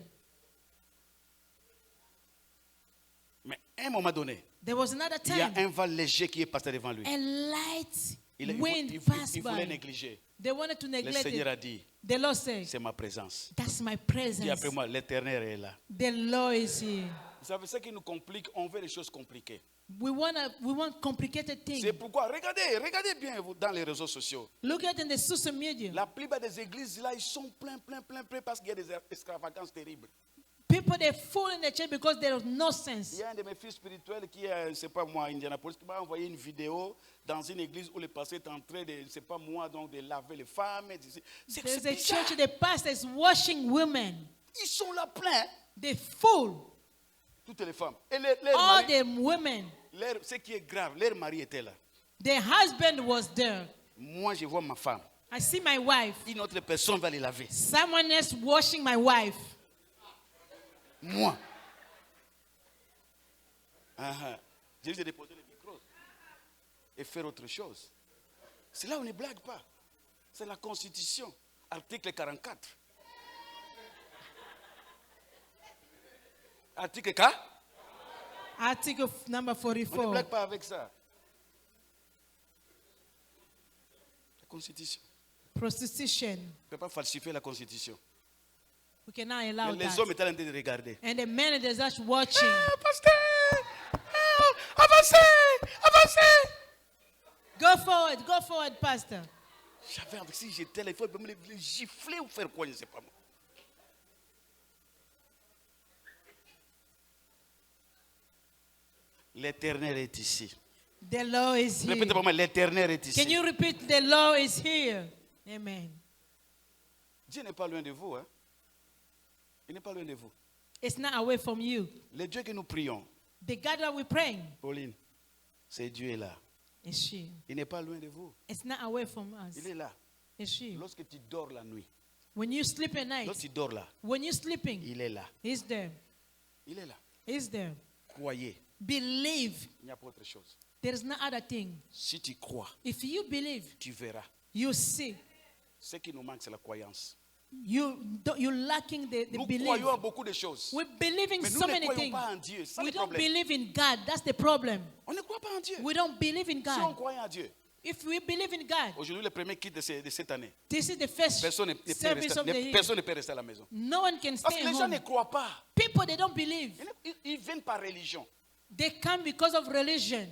Mais à un moment donné, There was another il y a time. un vent léger qui est passé devant lui. A light wind Il passed voulait by. négliger. They wanted to Le neglect Seigneur it. a dit, The Lord said, c'est ma présence. that's my Dis presence. après moi, l'Éternel est là. The Lord is here. Vous savez, ce qui nous complique, on veut les choses compliquées. We want complicated C'est things. pourquoi, regardez bien vous, dans les réseaux sociaux. Look at in the social media. La plupart des églises, là, ils sont pleins parce qu'il y a des extravagances terribles. People they fall in the church because there is no Il sense. y a un de mes fils spirituels qui est, je ne sais pas moi, à Indianapolis, qui m'a envoyé une vidéo dans une église où le pasteur est en train de, je ne sais pas moi, donc de laver les femmes. C'est There's a bizarre. church, the pastor is washing women. Ils sont là pleins, They fool. toutes les femmes. Et leur All mari, the women. ce qui est grave, leur mari était là. Their husband was there. Moi, je vois ma femme. I see my wife. Une autre personne va les laver. Someone else washing my wife. Moi. J'ai dû déposer le micro et faire autre chose. C'est là où on ne blague pas. C'est la Constitution, article 44. Article 4. Article number On ne 44. blague pas avec ça. La Constitution. Prostitution. On ne peut pas falsifier la Constitution. We cannot allow Les that. hommes étaient en train de regarder. And the men are just watching. Pasteur, avancez, avancez. Go forward, pastor. J'avais envie, si j'étais là, il faut me les gifler ou faire quoi, je ne sais pas moi. L'Éternel est ici. The Lord is here. Répétez pour moi, l'Éternel est ici. Can you repeat? The Lord is here. Amen. Dieu n'est pas loin de vous. Hein? Il n'est pas loin de vous. It's not away from you. Le Dieu que nous prions, The God that we're praying Pauline, c'est Dieu est là. is she. Il n'est pas loin de vous. It's not away from us. Il est là. Is she. Lorsque tu dors la nuit, When you sleep at night, lorsque tu dors là, when you're sleeping, il est là. He's there. Il est là. He's there. Croyez, Believe. il n'y a pas autre chose. There is no other thing. Si tu crois, If you believe, tu verras. you see. Ce qui nous manque, c'est la croyance. You're lacking the Nous belief. croyons à beaucoup de choses. We believe in Mais nous so ne many croyons things. pas en Dieu. C'est ça We le don't problème. believe in God. That's the problem. On ne croit pas en Dieu. We don't believe in Si on God. croyait en Dieu, If we believe in God, aujourd'hui, le premier kit de cette année, this is the first personne ne peut service rester, of the year. personne ne peut rester à la maison. No one can Parce stay que at les gens ne home. croient pas. People, they don't believe. Ils viennent par religion. They come because of religion.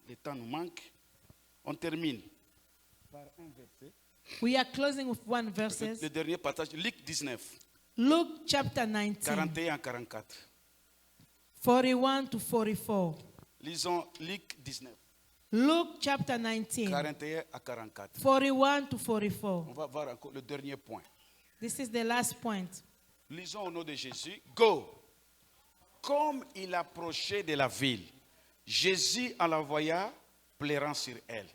Le temps nous manque. On termine par un verset. We are closing with one verse. Le dernier partage, Luc 19. Luke chapter 19, 41 à 44. 41 to 44. Lisons Luc 19, Luke chapter 19, 41 à 44. 41 to 44. On va voir encore le dernier point. This is the last point. Lisons au nom de Jésus. Go. Comme il approchait de la ville, Jésus en la voyant pleurant sur elle.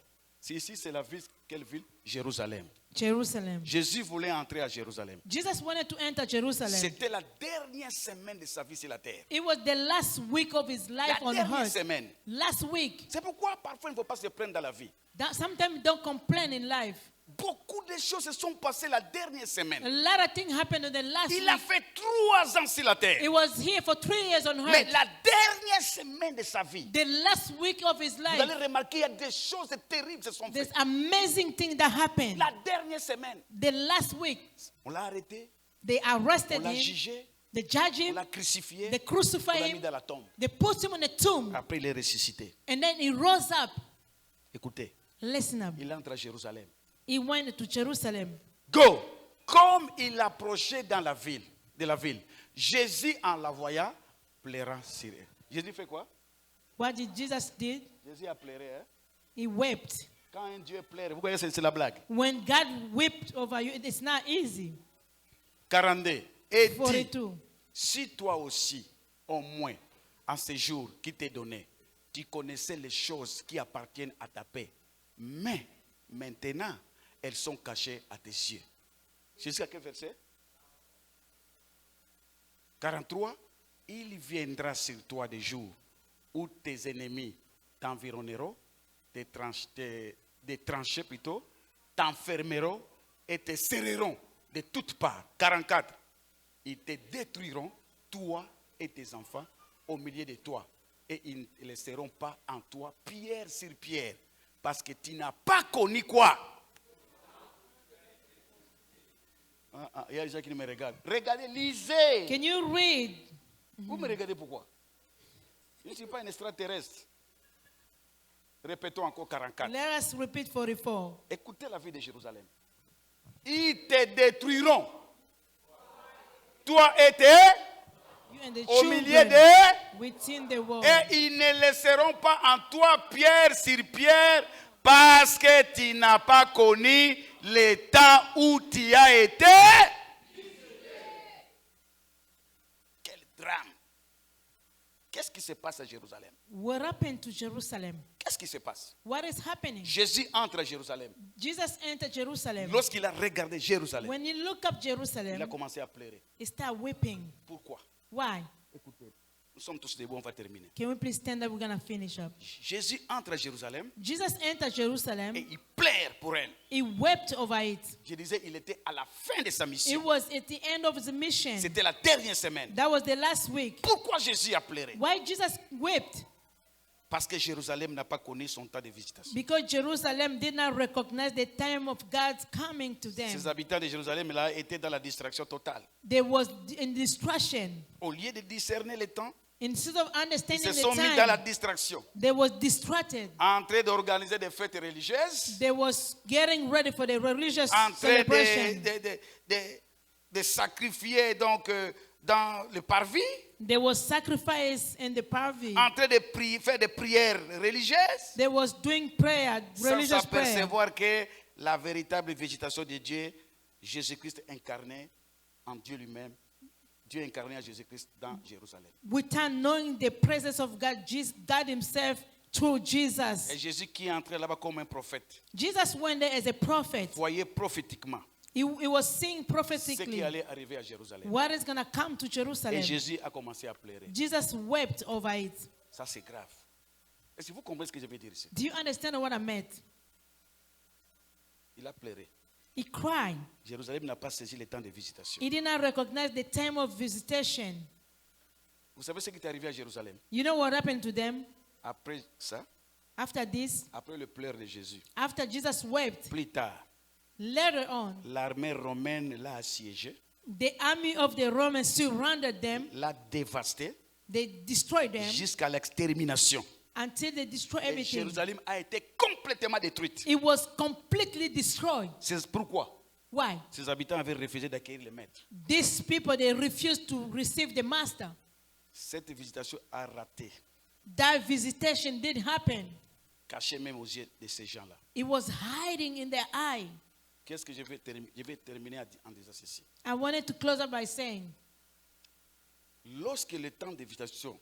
Ici, c'est la ville, quelle ville? Jérusalem. Jerusalem. Jésus voulait entrer à Jérusalem. Jesus wanted to enter Jerusalem. C'était la dernière semaine de sa vie sur la terre. It was the last week of his life La on dernière earth. semaine. Last week. C'est pourquoi parfois il ne faut pas se prendre dans la vie. Sometimes don't complain in life. Beaucoup de choses se sont passées la dernière A semaine. lot of things happened in the last Il a week. fait 3 ans sur la terre. He was here for 3 years on Mais earth. la dernière semaine de sa vie, The last week of his vous allez life, remarquer, il y a des choses terribles qui se sont there's faites. amazing things that happened. La dernière semaine, The last week, on l'a arrêté, they on arrested l'a him, jugé, they judged on him, l'a crucifié, they on crucified l'a mis him, dans la tombe. they put him in a tomb, Après, il est ressuscité. and then he rose up. Écoutez, Listen up. il entre à Jérusalem. He went to Jerusalem. Go. Comme il approchait de la ville, Jésus en la voyant, pleurant sur elle. Jésus fait quoi? What did Jesus did? Jésus a pleuré. Hein? He wept. Quand un Dieu pleure, vous voyez, c'est la blague. When God wept over you, it's not easy. 42. Et dit, 42. si toi aussi, au moins, en ce jour qui t'est donné, tu connaissais les choses qui appartiennent à ta paix, mais maintenant, elles sont cachées à tes yeux. Jusqu'à quel verset? 43. Il viendra sur toi des jours où tes ennemis t'environneront, des tranchées plutôt, t'enfermeront et te serreront de toutes parts. 44. Ils te détruiront, toi et tes enfants, au milieu de toi. Et ils ne laisseront pas en toi pierre sur pierre, parce que tu n'as pas connu quoi? Il y a des gens qui me regardent. Regardez, lisez. Can you read? Vous me regardez pourquoi? Je ne suis pas un extraterrestre. Répétons encore 44. Let us repeat 44. Écoutez la vie de Jérusalem. Ils te détruiront. Toi et tes, You and the au milieu children de, within the wall. et ils ne laisseront pas en toi pierre sur pierre, parce que tu n'as pas connu le temps où tu as été. Quel drame. Qu'est-ce qui se passe à Jérusalem? What happened to Jerusalem? Qu'est-ce qui se passe? What is happening? Jésus entre à Jérusalem. Jesus entered Jerusalem. Lorsqu'il a regardé Jérusalem, When you look up il a Jerusalem, commencé à pleurer. he started weeping. Pourquoi? Why? Écoutez, nous sommes tous debout, on va terminer. Can we please stand up? We're going to finish up. Jésus entre à Jérusalem Jesus entered Jerusalem. et il pleure pour elle. He wept over it. Je disais, il était à la fin de sa It mission. was at the end of his mission. C'était la dernière semaine. That was the last week. Pourquoi Jésus a pleuré? Why Jesus wept? Parce que Jérusalem n'a pas connu son temps de visitation. Because Jerusalem did not recognize the time of God's coming to them. Ces habitants de Jérusalem là étaient dans la distraction totale. There was in distraction. Au lieu de discerner le temps, Instead of ils understanding se sont the mis dans la time, distraction. they was distracted. En train d'organiser des fêtes religieuses, They was getting ready for the religious en train celebration. de sacrifier donc dans le parvis, There was sacrifice in the parvis. en train de faire des prières religieuses, They was doing prayer, sans religious prayer, s'apercevoir que la véritable végétation de Dieu, Jésus-Christ incarné en Dieu lui-même, Dieu incarné en Jésus-Christ dans Jérusalem. without knowing the presence of God, God himself through Et Jesus. Jésus qui est entré là-bas comme un prophète, Jesus went there as a prophet. voyait prophétiquement He was seeing ce qui prophetically allait arriver à Jérusalem. what is going to come to Et Jerusalem. Jésus a commencé à pleurer. Jesus wept over it. Ça, c'est grave. Est-ce que vous comprenez ce que je veux dire ici? Do you understand what I meant? Il a pleuré. He cried. Jérusalem n'a pas saisi le temps de visitation. He did not recognize the time of visitation. Vous savez ce qui est arrivé à Jérusalem? You know what happened to them Après ça, after this? après le pleur de Jésus, After Jesus wept, plus tard, later on, l'armée romaine l'a assiégé, the army of the Romans surrounded them. l'a dévasté They destroyed them jusqu'à l'extermination. until they destroyed Et everything. Jérusalem a été complètement détruite. It was completely destroyed. C'est pourquoi Why? Ces habitants avaient refusé d'accueillir le maître. These people, they refused to receive the master. Cette visitation a raté, That visitation did happen. caché même aux yeux de ces gens-là. It was hiding in their eye. Qu'est-ce que je vais terminer en disant ceci. I wanted to close up by saying, Lorsque le temps de visitation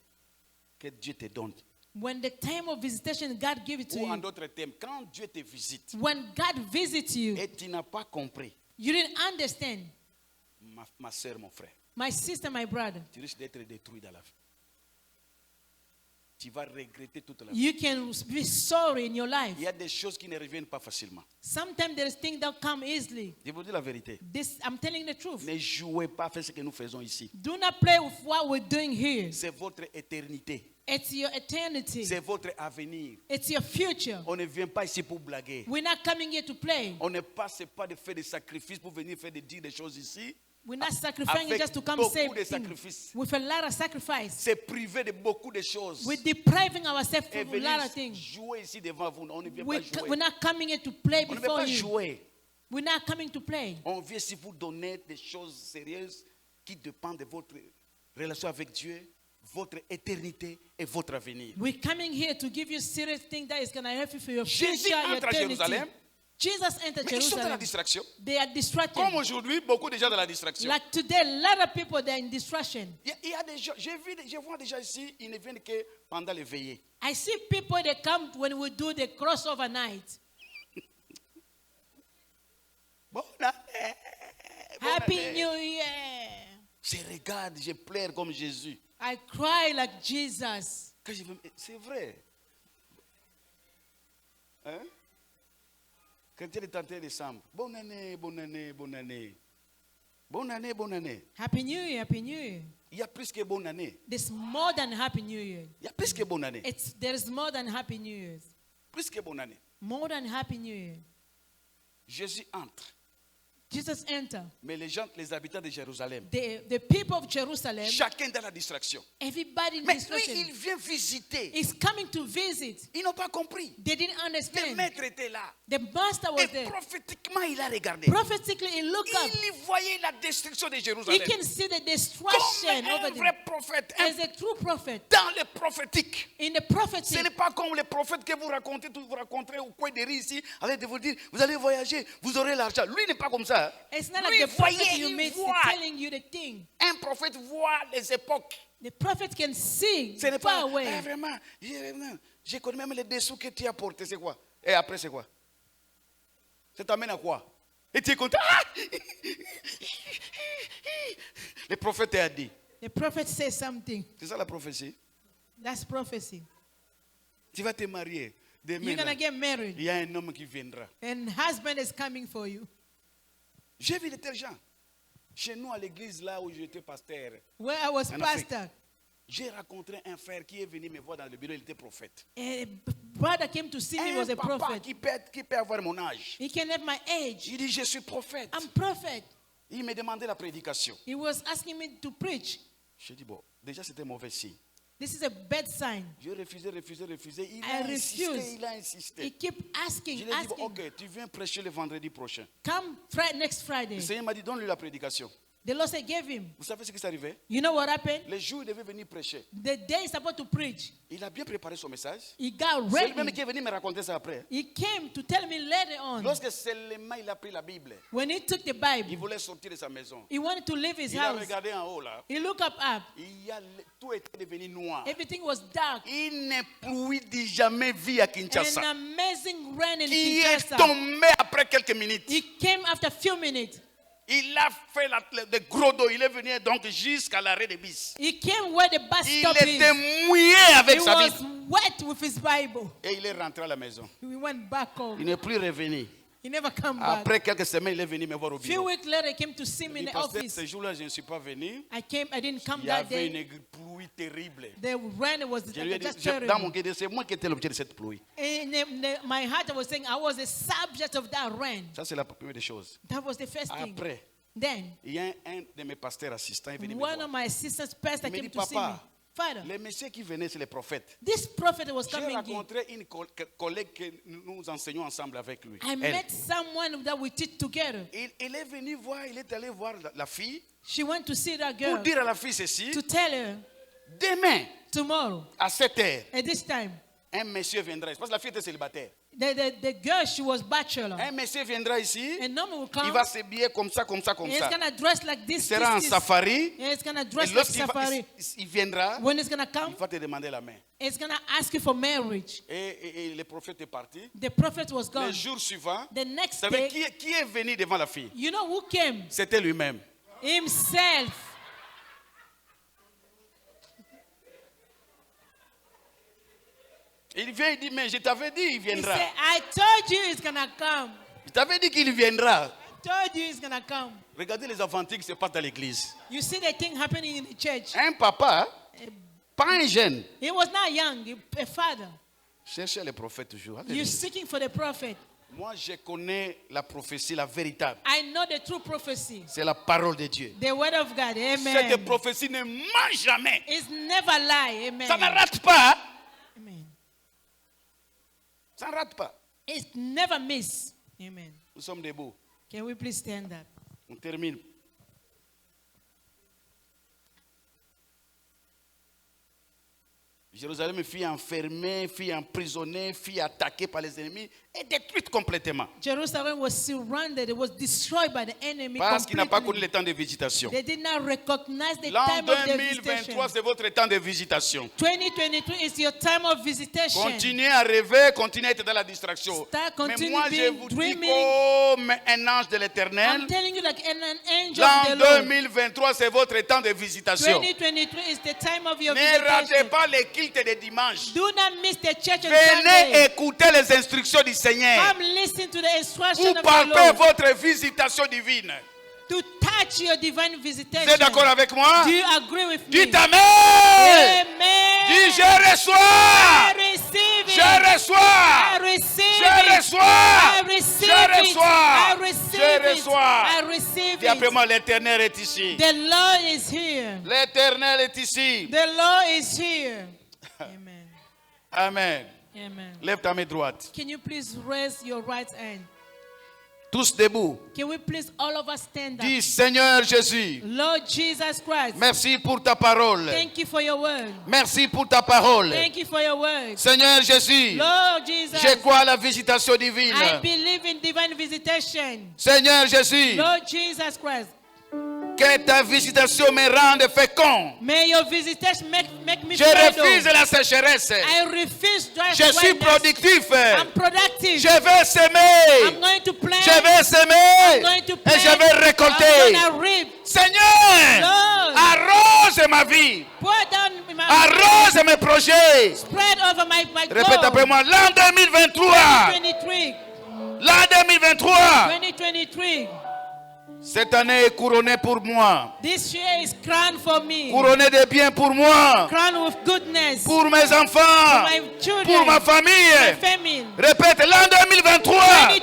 que Dieu te donne, when the time of visitation God gives it to ou en you, d'autres termes, quand Dieu te visite when God visits you, et tu n'as pas compris, you didn't understand. ma soeur, mon frère, My sister, my brother, tu risques d'être détruit dans la vie. Tu vas regretter toute la vie. you can be sorry in your life. Il y a des choses qui ne reviennent pas facilement. Sometimes there's things that come easily. Je vous dis la vérité. I'm telling the truth. Ne jouez pas avec ce que nous faisons ici. Do not play with what we're doing here. C'est votre éternité. It's your eternity. C'est votre avenir. It's your future. On ne vient pas ici pour blaguer. We're not coming here to play. On ne passe pas de faire des sacrifices pour venir dire des choses ici. We're not sacrificing Avec just to come beaucoup save de things. sacrifices. With a lot of sacrifice. C'est privé de beaucoup de choses. We're depriving ourselves Et from a lot of venir things. jouer ici devant vous. On ne vient pas We're jouer. not coming here to play On ne vient before pas you. jouer. We're not coming to play. On vient ici vous donner des choses sérieuses qui dépendent de votre relation avec Dieu, votre éternité et votre avenir. We're coming here to give you serious things that is going to help you for your Jésus future, your entre à eternity. Jérusalem. Jesus entered Mais ils sont dans la Jerusalem. distraction. They are distracted. Comme aujourd'hui, beaucoup de gens dans la distraction. Like today, a lot of people, they're in distraction. Il y a des gens, je vois déjà ici, ils ne viennent que pendant les veillées. I see people, they come when we do the crossover night. Bonne année. Bonne Happy année. New Year. Je regarde, je pleure comme Jésus. I cry like Jesus. Quand je veux- C'est vrai. Hein? Quand il est tenté décembre. Bonne année, bonne année, bonne année. Bonne année, bonne année. Happy New Year, Happy New Year. Il y a plus que bonne année. There's more than Happy New Year. Il y a plus que bonne année. There's more than Happy New Year's. Plus que bonne année. More than Happy New Year. Jésus entre. Jesus entered. Mais les gens, les habitants de Jérusalem, The people of Jerusalem, chacun dans la distraction. everybody in Mais lui, distraction, il vient visiter. is coming to visit. Ils n'ont pas compris. They didn't Le understand. maître était là. The master was Et there. prophétiquement, il a regardé. Prophetically, he looked up. Il voyait la destruction de He Jérusalem. can see the Comme destruction un over vrai there. prophète. As a true prophet, Dans le prophétique. in the Ce prophecy, n'est pas comme les prophètes que vous racontez, vous rencontrez au coin des rues ici, avec de vous dire, vous allez voyager, vous aurez l'argent. Lui n'est pas comme ça. it's not Lui, like the prophet voyez, you il meet voit. telling you the thing. Un prophète voit les époques. The prophet can see Ce n'est pas, far away. vraiment, j'ai connu même les dessous que tu as portés, c'est quoi? Et après, c'est quoi? Ça t'amène à quoi? Et tu es content. Ah! Le prophète a dit. The prophet says something. C'est ça la prophétie. That's prophecy. Tu vas te marier. Demain, You're là, gonna get married, il y a un homme qui viendra. and husband is coming for you. J'ai vu de tels gens. Chez nous, à l'église, là où j'étais pasteur, Where I was En Afrique. pastor, j'ai rencontré un frère qui est venu me voir dans le bureau, il était prophète. a brother came to see me, Un was a papa prophet. qui peut avoir mon âge. He can have my age. Il dit, je suis prophète. I'm prophet. Il me demandait la prédication. He was asking me to preach. J'ai dit, bon, déjà c'était mauvais signe. This is a bad sign. J'ai refusé. Il I a insisté, refuse. il a He insisté. kept Je asking, lui ai dit, bon, asking. ok, tu viens prêcher le vendredi prochain. Come next Friday. Le Seigneur m'a dit, donne-lui la prédication. The Lord said, give him. Vous savez ce qui s'est arrivé? You know what happened? Le jour où il devait venir prêcher, The day he's about to preach, il a bien préparé son message. he got C'est lui-même ready. qui est venu me raconter ça après. He came to tell me later on. Lorsque seulement il a pris la Bible, When he took the il Bible, voulait sortir de sa maison. he wanted to leave his Il a house. regardé en haut là. He looked up. Tout était devenu noir. Everything was dark. Une pluie du jamais vu à An Kinshasa. amazing rain in Qui est Kinshasa. tombé après quelques minutes. He came after a few minutes. Il a fait de gros dos. Il est venu donc jusqu'à l'arrêt de bis. He came where the bus Il stop était is. mouillé He avec sa was Bible. wet with his Bible. Et il est rentré à la maison. He went back Il home. n'est plus revenu. He never come back. Après quelques semaines, il est venu me voir au A few bureau. weeks later, he came to see me in Il the passait office. ce jour-là, je ne suis pas venu. I didn't come Il y that avait day. une pluie terrible. The rain was Je lui ai dit, just dans mon terrible. cœur, c'est moi qui étais l'objet de cette pluie. My heart was saying I was the subject of that rain. Ça, c'est la première des choses. That was the first thing. Après, Then, il y a un de mes pasteurs assistants est venu me one of voir. my assistant pastor Il me came dit, to see me. papa, Father, les messieurs qui venaient, c'est les prophètes. this prophet was J'ai coming in. rencontré une collègue que nous enseignons ensemble avec lui. I Elle. met someone that we teach together. Il est venu voir, il est allé voir la fille She went to see that pour girl dire à la fille ceci. to tell her Demain, tomorrow à 7 heures, at this time. un monsieur viendra. Parce que la fille était célibataire. The girl, she was bachelor. Un monsieur viendra ici. And no one will Il come. va s'habiller comme ça, comme ça, comme And it's ça. gonna dress like Il this. sera en this. safari. And it's gonna Et dress like lorsqu'il safari. il viendra, When it's gonna il come, va te demander la main. it's gonna ask you for marriage. Et le prophète est parti. The prophet was Le gone. jour suivant, The next vous savez day, qui est venu devant la fille? you know who came? C'était lui-même. Himself. Il vient, il dit, mais je t'avais dit, il He viendra. said, I told you it's gonna come. Je t'avais dit qu'il viendra. I told you it's gonna come. Regardez les aventures qui se passent dans l'église. You see the thing happening in the church. Un papa, pas un jeune, He was not young, a father. cherchez les prophètes toujours. You're Allez-y. seeking for the prophet. Moi, je connais la prophétie, la véritable. I know the true prophecy, C'est la parole de Dieu. the word of God. Cette Amen. prophétie ne ment jamais. It's never lie. Amen. Ça ne rate pas. Amen. Ça ne rate pas. It's never miss. Amen. Nous sommes debout. Can we please stand up? On termine. Jérusalem fut enfermée, fut emprisonnée, fut attaquée par les ennemis et détruite complètement. Jerusalem was surrounded. It was destroyed by the enemy. Parce qu'il n'a pas connu completely. le temps de visitation. They did not recognize the L'an time of their visitation. 2023, c'est votre temps de visitation. 2022 is your time of visitation. Continuez à rêver, continuez à être dans la distraction. Start, Mais continue moi, je being vous dis dreaming. comme un ange de l'éternel, I'm telling you, like an angel of l'an the Lord. 2023, c'est votre temps de visitation. 2023 is the time of your Ne ratez visitation. pas les cultes de dimanche. Do not miss the church on Venez Sunday. écouter les instructions du Seigneur. Come listen to the instruction Vous of the parlez Lord votre visitation divine. to touch your divine Vous visitation. êtes d'accord avec moi? Do you agree with me? Dites Amen. Amen. Dis je I reçois. receive it. Je reçois. I receive Je it. reçois. I receive Je it. reçois. I receive Je it. reçois. I receive Dis après it. moi, l'éternel est ici. The Lord is here. L'éternel est ici. The Lord is here. Amen. Amen. Amen. Lève ta main droite. Can you please raise your right hand? Tous debout. Can we please all of us stand up? Dis Seigneur Jésus, Lord Jesus Christ, merci pour ta parole. thank you for your word. Merci pour ta parole. Thank you for your word. Seigneur Jésus, Lord Jesus, je crois à la visitation divine. I believe in divine visitation. Seigneur Jésus, Lord Jesus Christ, que ta visitation me rende fécond. may your visitation make me Je fertile. refuse la sécheresse. I refuse dry Je suis dryness. productif. I'm productive. Je vais semer. I'm going to plant. Je vais I'm semer. going to Et plant. je vais récolter. I'm going to reap. Seigneur, Lord, arrose ma vie. pour down my Arrose mes projets. spread over my Répète goal. après moi. L'an 2023. 2023. L'an 2023. 2023. Cette année est couronnée pour moi. This year is crowned for me. Couronnée de bien pour moi. Crowned with goodness. Pour mes enfants. For my children. Pour ma My famille. family. Répète, l'an 2023.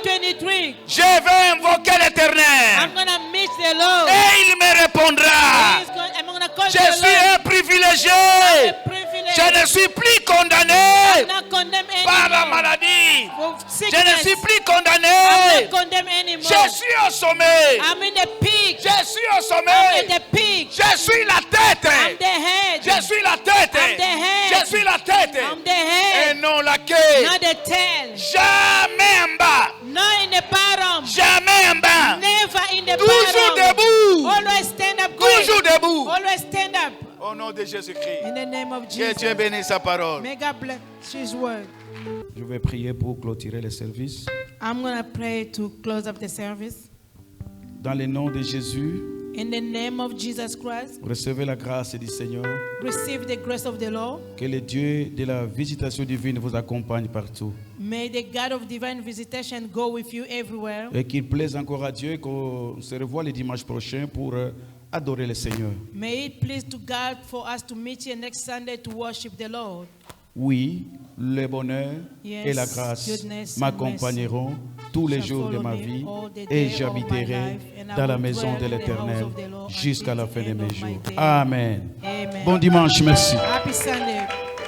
2023. Je vais invoquer l'Éternel. I'm gonna meet the Lord. Et il me répondra. I'm gonna call Je the suis Lord. un privilégié. A privilege. Je ne suis plus condamné I'm not condemned par la anymore. maladie. For Je sickness. ne suis plus I'm condamné. not condemned anymore. Je suis au sommet. I'm in the peak. Je suis au I'm sommet. in the peak. Je suis la tête. I'm the head. Je suis la tête. I'm the head. Je suis la tête. I'm the Et head. non la queue. Not the tail. Jamais en bas. Not in the bottom. Jamais en bas. Never in the Toujours bottom. debout. Always stand up. Going. Toujours debout. Always stand up. Au nom de Jésus-Christ. In the name of Que Jesus. Dieu bénisse sa parole. May God bless His word. Je vais prier pour clôturer le service. I'm going to pray to close up the service. Dans le nom de Jésus, In the name of Jesus Christ, recevez la grâce du Seigneur. receive the grace of the Lord. Que le Dieu de la visitation divine vous accompagne partout. May the God of divine visitation go with you everywhere. Et qu'il plaise encore à Dieu qu'on se revoie le dimanche prochain pour adorer le Seigneur. May it please to God for us to meet here next Sunday to worship the Lord. Oui, le bonheur Yes, et la grâce goodness and m'accompagneront tous les shall jours de follow ma me vie, all the et day of my j'habiterai life, and I dans la will maison de dwell in the l'Éternel house of the Lord jusqu'à la until fin the de end mes of my jours. day. Amen. Amen. Bon dimanche, merci. Happy Sunday.